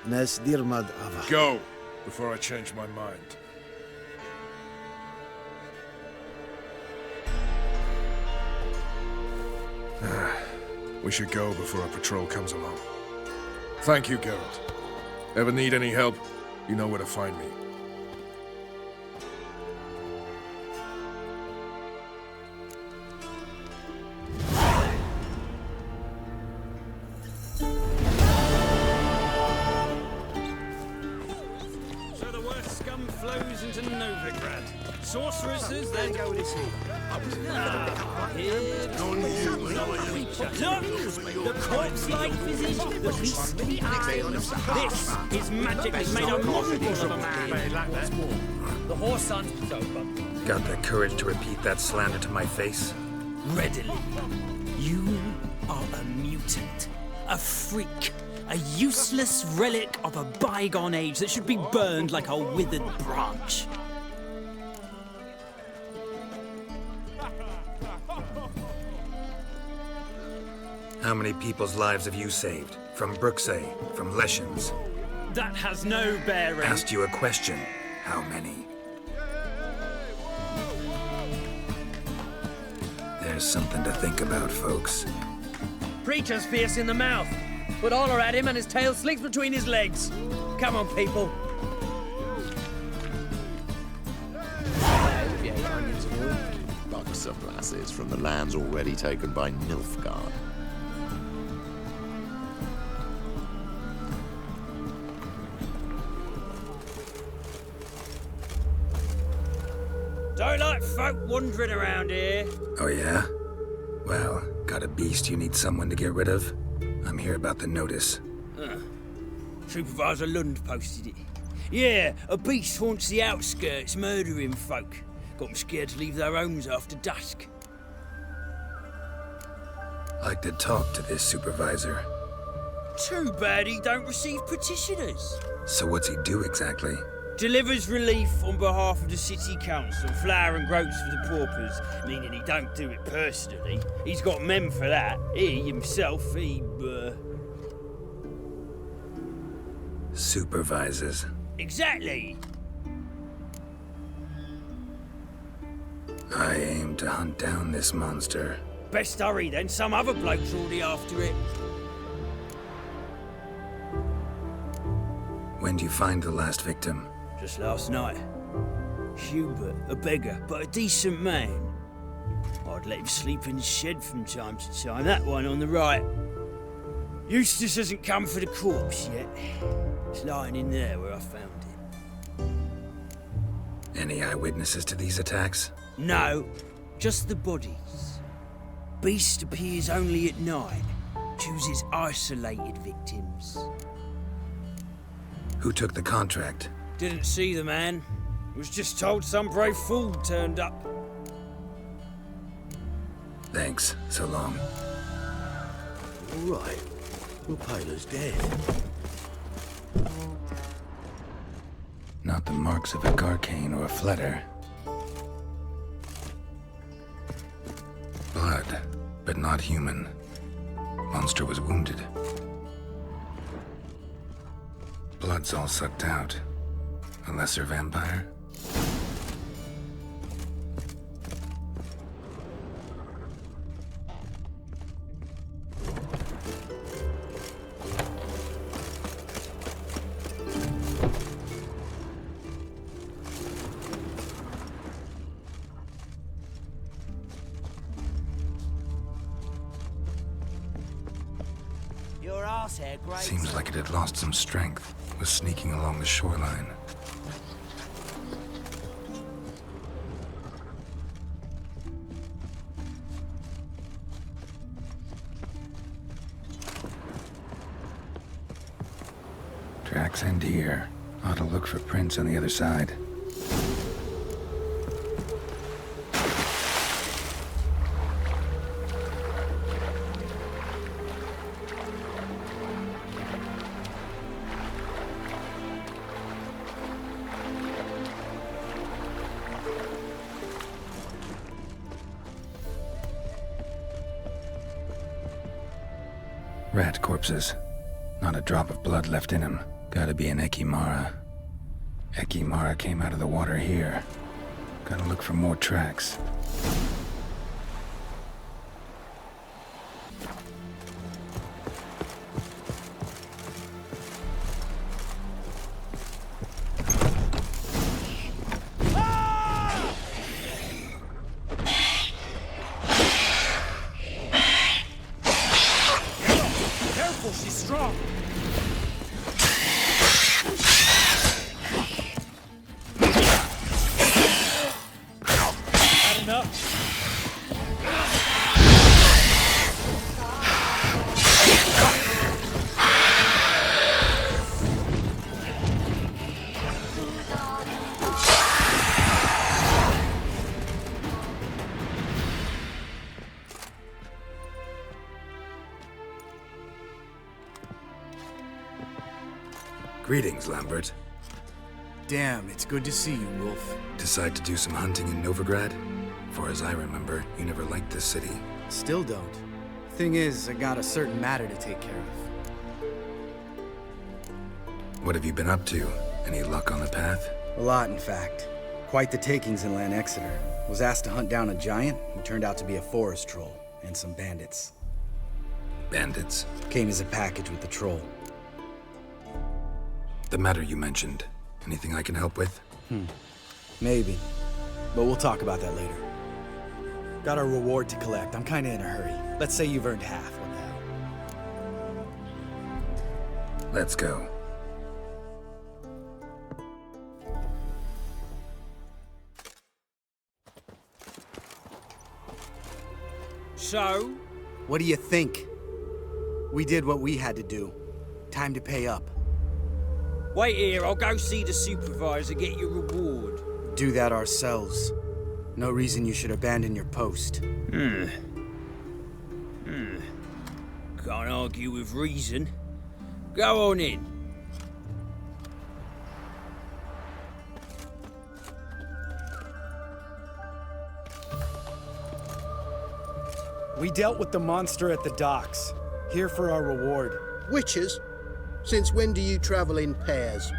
Nes dirmad ava. Go, before I change my mind. We should go before a patrol comes along. Thank you, Geralt. Ever need any help, you know where to find me. So the worst scum flows into Novigrad. Sorceresses then go to sea. Look! The corpse-like visage, the beastly eyes. This is magically made a model of a man. What's more, the horse hunt is over. Got the courage to repeat that slander to my face? Readily. You are a mutant, a freak, a useless relic of a bygone age that should be burned like a withered branch. How many people's lives have you saved? From Bruxay, from Leshens? That has no bearing. Asked you a question. How many? There's something to think about, folks. Preacher's fierce in the mouth. Put holler at him and his tail slinks between his legs. Come on, people. Buxom lasses from the lands already taken by Nilfgaard. Don't like folk wandering around here. Oh yeah? Well, got a beast you need someone to get rid of? I'm here about the notice. Supervisor Lund posted it. Yeah, a beast haunts the outskirts, murdering folk. Got them scared to leave their homes after dusk. Like to talk to this supervisor. Too bad he don't receive petitioners. So what's he do exactly? Delivers relief on behalf of the city council, flour and groats for the paupers, meaning he don't do it personally. He's got men for that. He himself, Supervises. Exactly. I aim to hunt down this monster. Best hurry then, some other bloke's already after it. When do you find the last victim? Just last night. Hubert, a beggar, but a decent man. I'd let him sleep in the shed from time to time, that one on the right. Eustace hasn't come for the corpse yet. It's lying in there where I found it. Any eyewitnesses to these attacks? No, just the bodies. Beast appears only at night. Chooses isolated victims. Who took the contract? Didn't see the man. Was just told some brave fool turned up. Thanks. So long. All right. Well, Paler's dead. Not the marks of a Garcane or a Fletter. Blood, but not human. Monster was wounded. blood's all sucked out. A lesser vampire? Your arsehair grates. Seems like it had lost some strength. Was sneaking along the shoreline. Tracks end here. Ought to look for prints on the other side. Rat corpses. Not a drop of blood left in him. Gotta be an a.k.a. a.k.a. came out of the water here. Gotta look for more tracks. Careful, she's strong. Had enough. Greetings, Lambert. Damn, it's good to see you, Wolf. Decide to do some hunting in Novigrad? For as I remember, you never liked this city. Still don't. Thing is, I got a certain matter to take care of. What have you been up to? Any luck on the path? A lot, in fact. Quite the takings in Lan Exeter. Was asked to hunt down a giant who turned out to be a forest troll, and some bandits. Bandits? Came as a package with the troll. The matter you mentioned. Anything I can help with? Maybe. But we'll talk about that later. Got a reward to collect. I'm kinda in a hurry. Let's say you've earned half. What the hell? Let's go. So? What do you think? We did what we had to do. Time to pay up. Wait here, I'll go see the supervisor, get your reward. Do that ourselves. No reason you should abandon your post. Can't argue with reason. Go on in. We dealt with the monster at the docks. Here for our reward. Witches? Since when do you travel in pairs?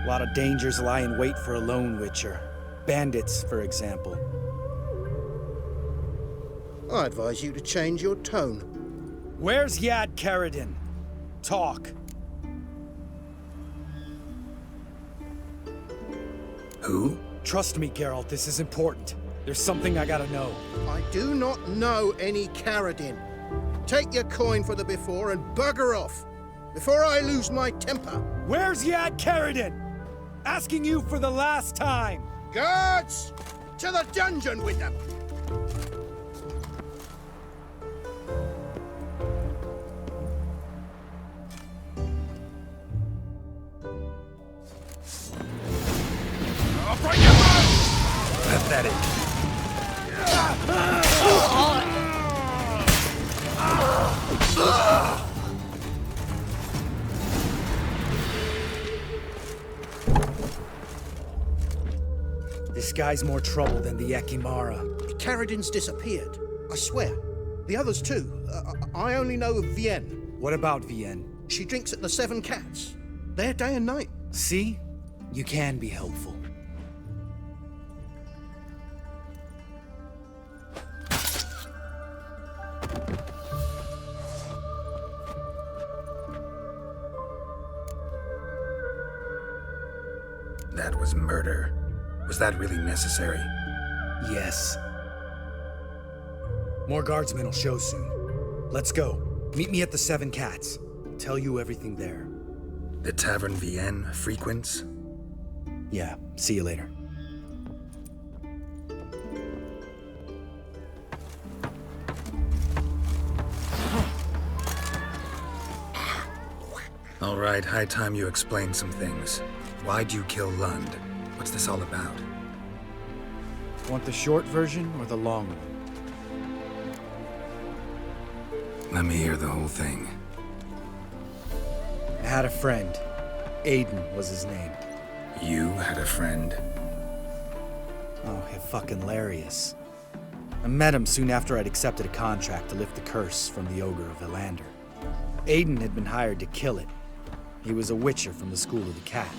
A lot of dangers lie in wait for a lone witcher. Bandits, for example. I advise you to change your tone. Where's Yad Karadin? Talk. Who? Trust me, Geralt, this is important. There's something I gotta know. I do not know any Karadin. Take your coin for the before and bugger off, before I lose my temper. Where's Yad Karadin? Asking you for the last time. Guards! To the dungeon with them! I'll break your bones! Pathetic. This guy's more trouble than the a.k.a. Karadin's disappeared. I swear. The others too. I only know of Vienne. What about Vienne? She drinks at the Seven Cats. There day and night. See? You can be helpful. That was murder. Was that really necessary? Yes. More guardsmen will show soon. Let's go. Meet me at the Seven Cats. Tell you everything there. The Tavern Vienne frequents? Yeah, see you later. All right, high time you explain some things. Why'd you kill Lund? What's this all about? Want the short version or the long one? Let me hear the whole thing. I had a friend. Aiden was his name. You had a friend? Oh, fucking hilarious. I met him soon after I'd accepted a contract to lift the curse from the Ogre of Elander. Aiden had been hired to kill it. He was a witcher from the School of the Cat.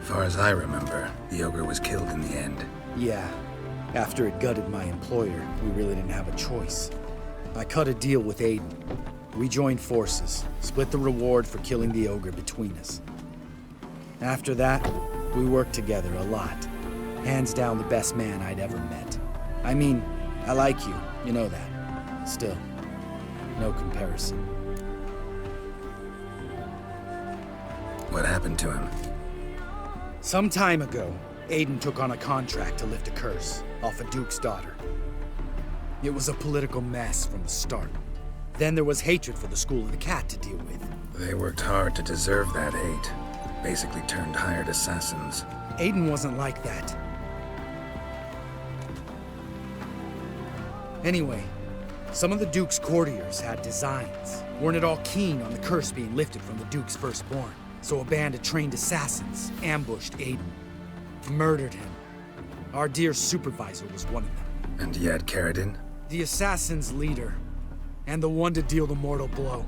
Far as I remember, the Ogre was killed in the end. Yeah. After it gutted my employer, we really didn't have a choice. I cut a deal with Aiden. We joined forces, split the reward for killing the Ogre between us. After that, we worked together a lot. Hands down the best man I'd ever met. I mean, I like you, you know that. Still, no comparison. What happened to him? Some time ago, Aiden took on a contract to lift a curse off a duke's daughter. It was a political mess from the start. Then there was hatred for the School of the Cat to deal with. They worked hard to deserve that hate. Basically turned hired assassins. Aiden wasn't like that. Anyway, some of the Duke's courtiers had designs. Weren't at all keen on the curse being lifted from the Duke's firstborn. So a band of trained assassins ambushed Aiden. Murdered him. Our dear supervisor was one of them. And you had Caradin? The assassin's leader. And the one to deal the mortal blow.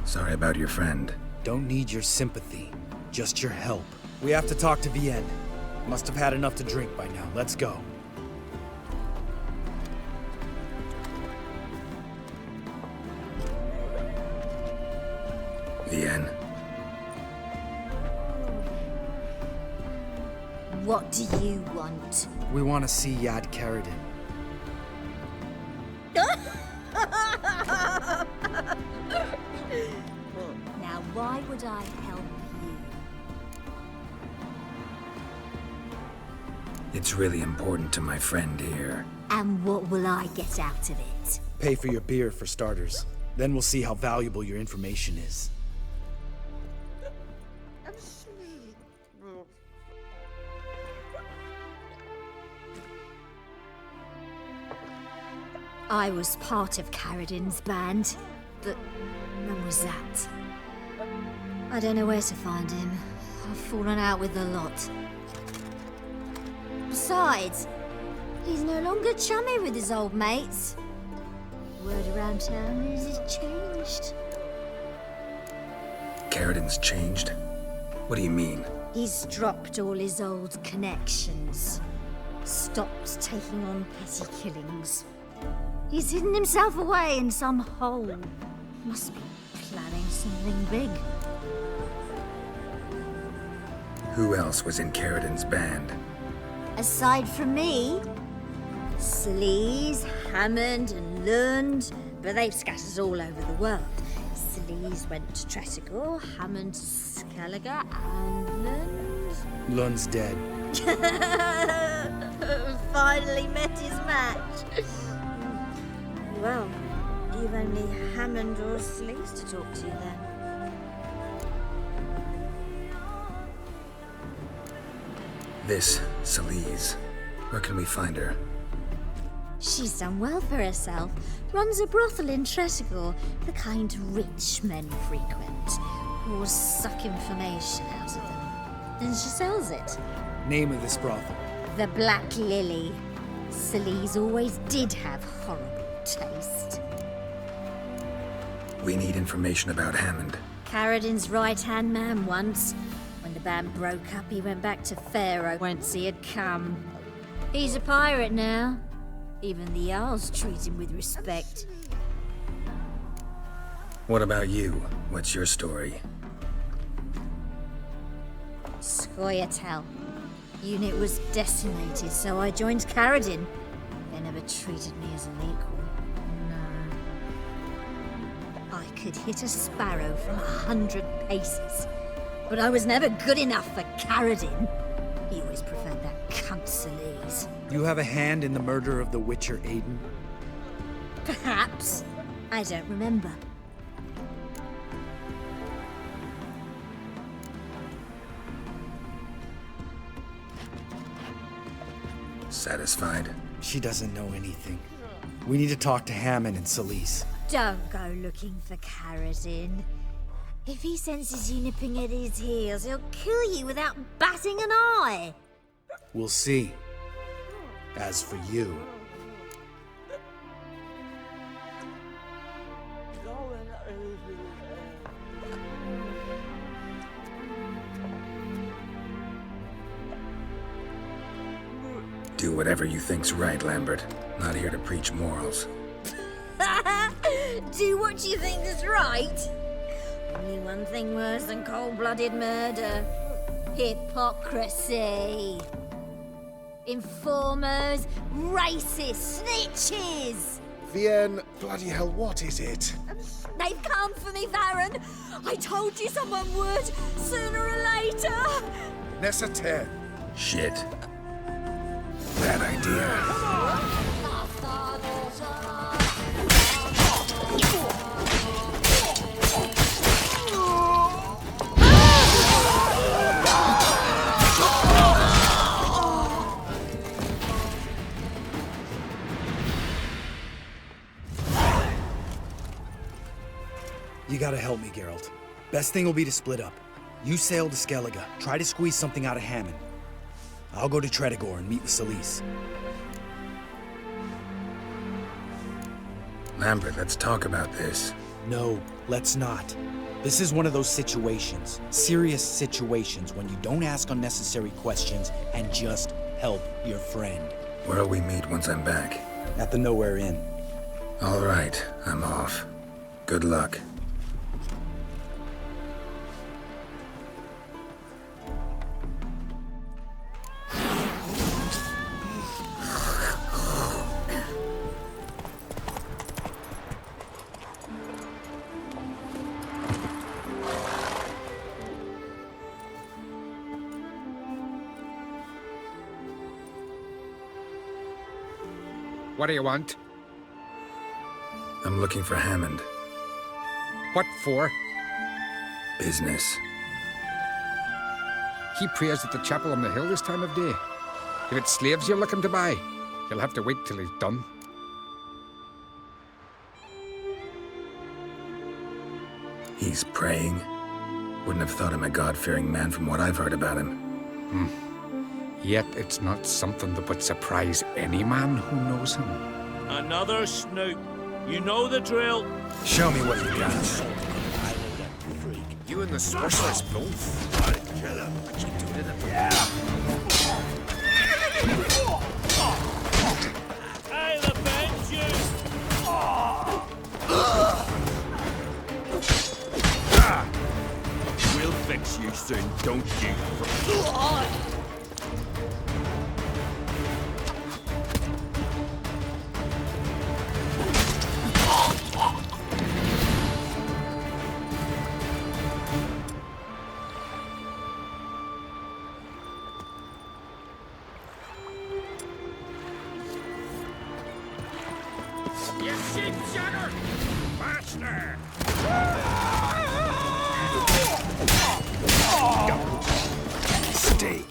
Sorry about your friend. Don't need your sympathy. Just your help. We have to talk to Vienne. Must have had enough to drink by now. Let's go. Vienne. What do you want? We want to see Yad Caradin. Now, why would I help you? It's really important to my friend here. And what will I get out of it? Pay for your beer, for starters. Then we'll see how valuable your information is. I was part of Caradin's band, but when was that? I don't know where to find him. I've fallen out with the lot. Besides, he's no longer chummy with his old mates. Word around town is he's changed. Caradin's changed? What do you mean? He's dropped all his old connections. Stopped taking on petty killings. He's hidden himself away in some hole. Must be planning something big. Who else was in Caradin's band? Aside from me, Sleaze, Hammond and Lund, but they've scattered all over the world. Sleaze went to Tresigor, Hammond to Skellige, and Lund... Lund's dead. Finally met his match. Well, you've only Hammond or Sleaze to talk to then. This Sleaze. Where can we find her? She's done well for herself. Runs a brothel in Tresigor, the kind rich men frequent, or suck information out of them. And she sells it. Name of this brothel? The Black Lily. Sleaze always did have horrible taste. We need information about Hammond. Karadin's right-hand man once. When the band broke up, he went back to Pharaoh whence he had come. He's a pirate now. Even the Jarls treat him with respect. What about you? What's your story? Scoia'tael. Unit was decimated, so I joined Karadin. They never treated me as an equal. No. I could hit a sparrow from 100 paces, but I was never good enough for Karadin. He always preferred that cunt Celise. You have a hand in the murder of the Witcher Aiden? Perhaps. I don't remember. Satisfied? She doesn't know anything. We need to talk to Hammond and Celise. Don't go looking for Karadin. If he senses you nipping at his heels, he'll kill you without batting an eye. We'll see. As for you... Do whatever you think's right, Lambert. Not here to preach morals. Do what you think is right. Only one thing worse than cold-blooded murder. Hypocrisy. Informers, racists, snitches. Vienne, bloody hell, what is it? They've come for me, Baron. I told you someone would, sooner or later. Nessa 10. Shit. Bad idea. You gotta help me, Geralt. Best thing will be to split up. You sail to Skellige, try to squeeze something out of Hammond. I'll go to Tredegor and meet with Celise. Lambert, let's talk about this. No, let's not. This is one of those situations, serious situations, when you don't ask unnecessary questions and just help your friend. Where'll we meet once I'm back? At the Nowhere Inn. All right, I'm off. Good luck. What do you want? I'm looking for Hammond. What for? Business. He prays at the chapel on the hill this time of day. If it's slaves you're looking to buy, you'll have to wait till he's done. He's praying? Wouldn't have thought him a God-fearing man from what I've heard about him. Yet it's not something that would surprise any man who knows him. Another snoop. You know the drill. Show me what you got. You and the sorceress both. I'll kill him. I keep doing it. I'll avenge you. We'll fix you soon, don't you? You shit shudder! Faster! Steak.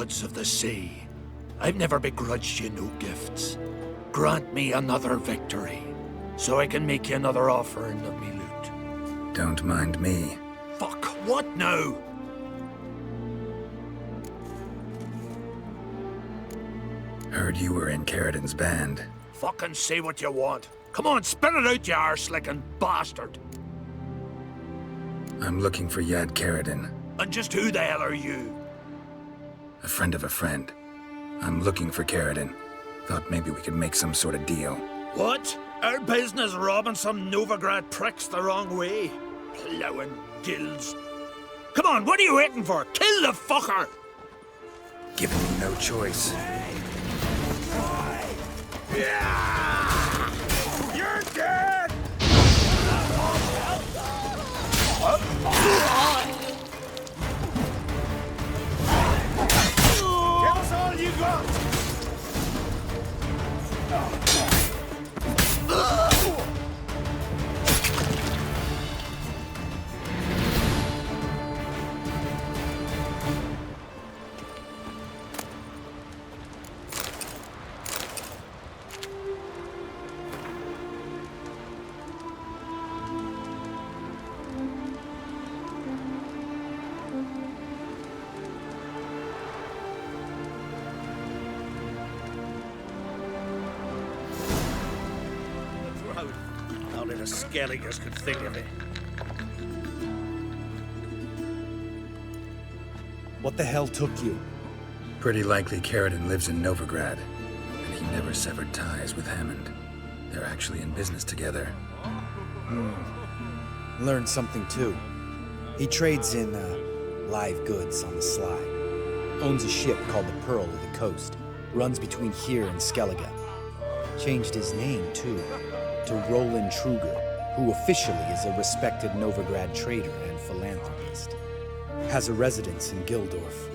gods of the sea, I've never begrudged you no gifts. Grant me another victory, so I can make you another offering of me loot. Don't mind me. Fuck, what now? Heard you were in Caradin's band. Fucking say what you want. Come on, spit it out, you arse-licking bastard. I'm looking for Yad Caradin. And just who the hell are you? A friend of a friend. I'm looking for Caradin. Thought maybe we could make some sort of deal. What? Our business robbing some Novigrad pricks the wrong way? Plowing gills. Come on, what are you waiting for? Kill the fucker! Giving me no choice. Yeah! You're dead! Give us all you got! Only the Skelligers could think of it. What the hell took you? Pretty likely Caradin lives in Novigrad, and he never severed ties with Hammond. They're actually in business together. Learned something too. He trades in live goods on the sly. Owns a ship called the Pearl of the Coast. Runs between here and Skellige. Changed his name too, to Roland Truger, who officially is a respected Novigrad trader and philanthropist. Has a residence in Gildorf.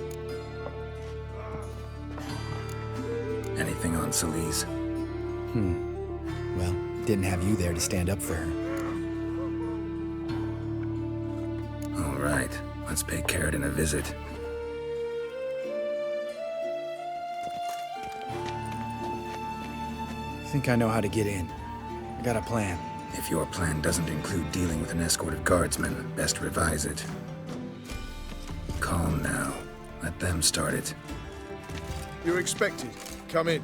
Anything on Celise? Well, didn't have you there to stand up for her. All right, let's pay Caradin a visit. Think I know how to get in. I got a plan. If your plan doesn't include dealing with an escort of guardsmen, best revise it. Calm now. Let them start it. You're expected. Come in.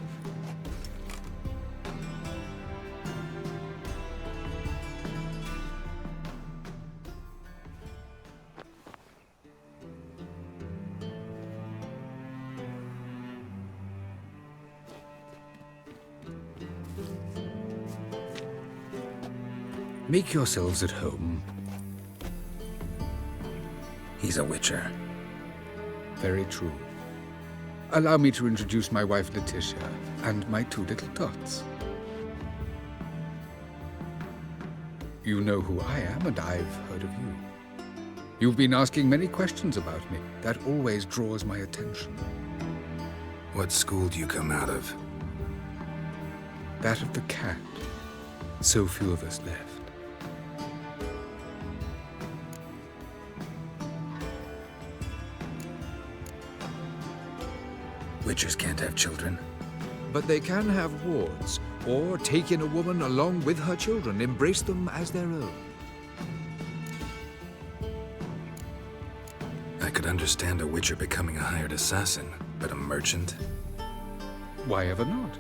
Make yourselves at home. He's a witcher. Very true. Allow me to introduce my wife, Letitia, and my two little tots. You know who I am, and I've heard of you. You've been asking many questions about me. That always draws my attention. What school do you come out of? That of the cat. So few of us left. Witchers can't have children. But they can have wards, or take in a woman along with her children, embrace them as their own. I could understand a witcher becoming a hired assassin, but a merchant? Why ever not?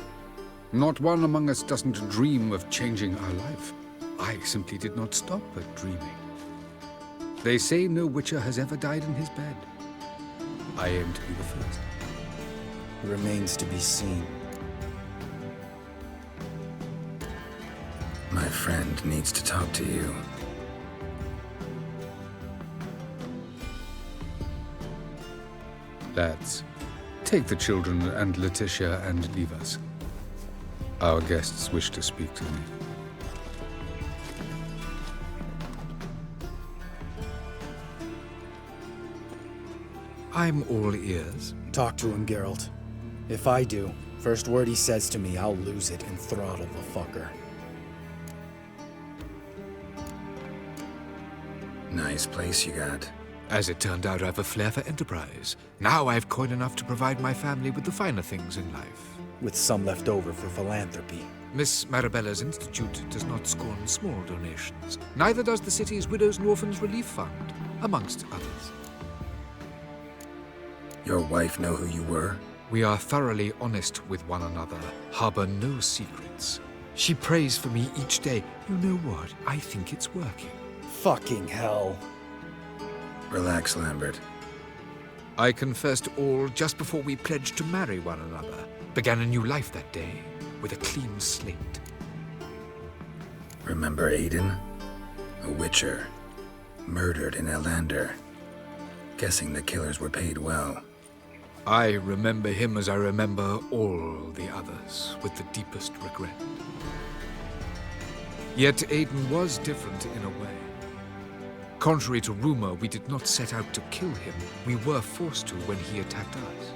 Not one among us doesn't dream of changing our life. I simply did not stop at dreaming. They say no witcher has ever died in his bed. I aim to be the first. Remains to be seen. My friend needs to talk to you. Lads, take the children and Letitia and leave us. Our guests wish to speak to me. I'm all ears. Talk to him, Geralt. If I do, first word he says to me, I'll lose it and throttle the fucker. Nice place you got. As it turned out, I have a flair for enterprise. Now I have coin enough to provide my family with the finer things in life. With some left over for philanthropy. Miss Marabella's institute does not scorn small donations. Neither does the city's Widows and Orphans Relief Fund, amongst others. Your wife know who you were? We are thoroughly honest with one another, harbor no secrets. She prays for me each day. You know what? I think it's working. Fucking hell. Relax, Lambert. I confessed all just before we pledged to marry one another. Began a new life that day, with a clean slate. Remember Aiden? A witcher. Murdered in Elander. Guessing the killers were paid well. I remember him as I remember all the others, with the deepest regret. Yet Aiden was different in a way. Contrary to rumor, we did not set out to kill him. We were forced to when he attacked us.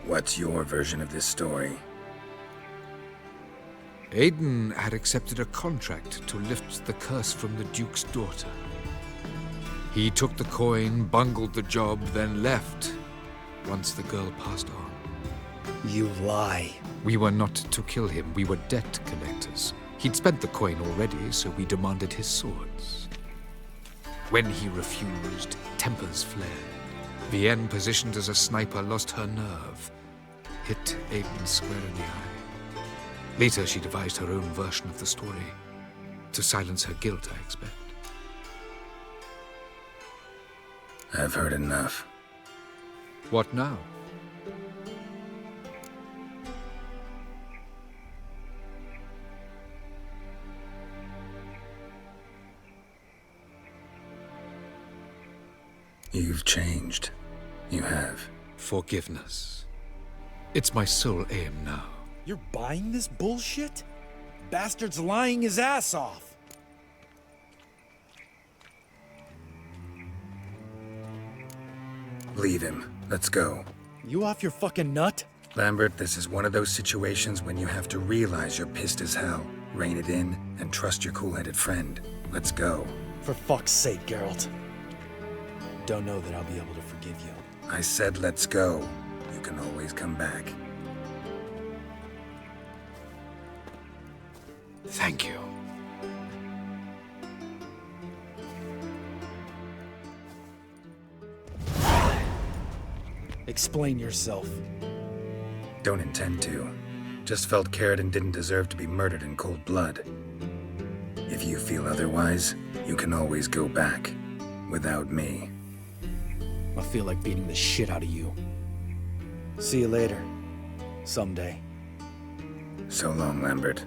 What's your version of this story? Aiden had accepted a contract to lift the curse from the Duke's daughter. He took the coin, bungled the job, then left, once the girl passed on. You lie. We were not to kill him, we were debt collectors. He'd spent the coin already, so we demanded his swords. When he refused, tempers flared. Vienne, positioned as a sniper, lost her nerve. Hit Aiden square in the eye. Later, she devised her own version of the story. To silence her guilt, I expect. I've heard enough. What now? You've changed. You have. Forgiveness. It's my sole aim now. You're buying this bullshit? Bastard's lying his ass off. Leave him. Let's go. You off your fucking nut? Lambert, this is one of those situations when you have to realize you're pissed as hell, rein it in, and trust your cool-headed friend. Let's go. For fuck's sake, Geralt. Don't know that I'll be able to forgive you. I said let's go. You can always come back. Thank you. Explain yourself. Don't intend to. Just felt Carradine didn't deserve to be murdered in cold blood. If you feel otherwise, you can always go back. Without me. I feel like beating the shit out of you. See you later. Someday. So long, Lambert.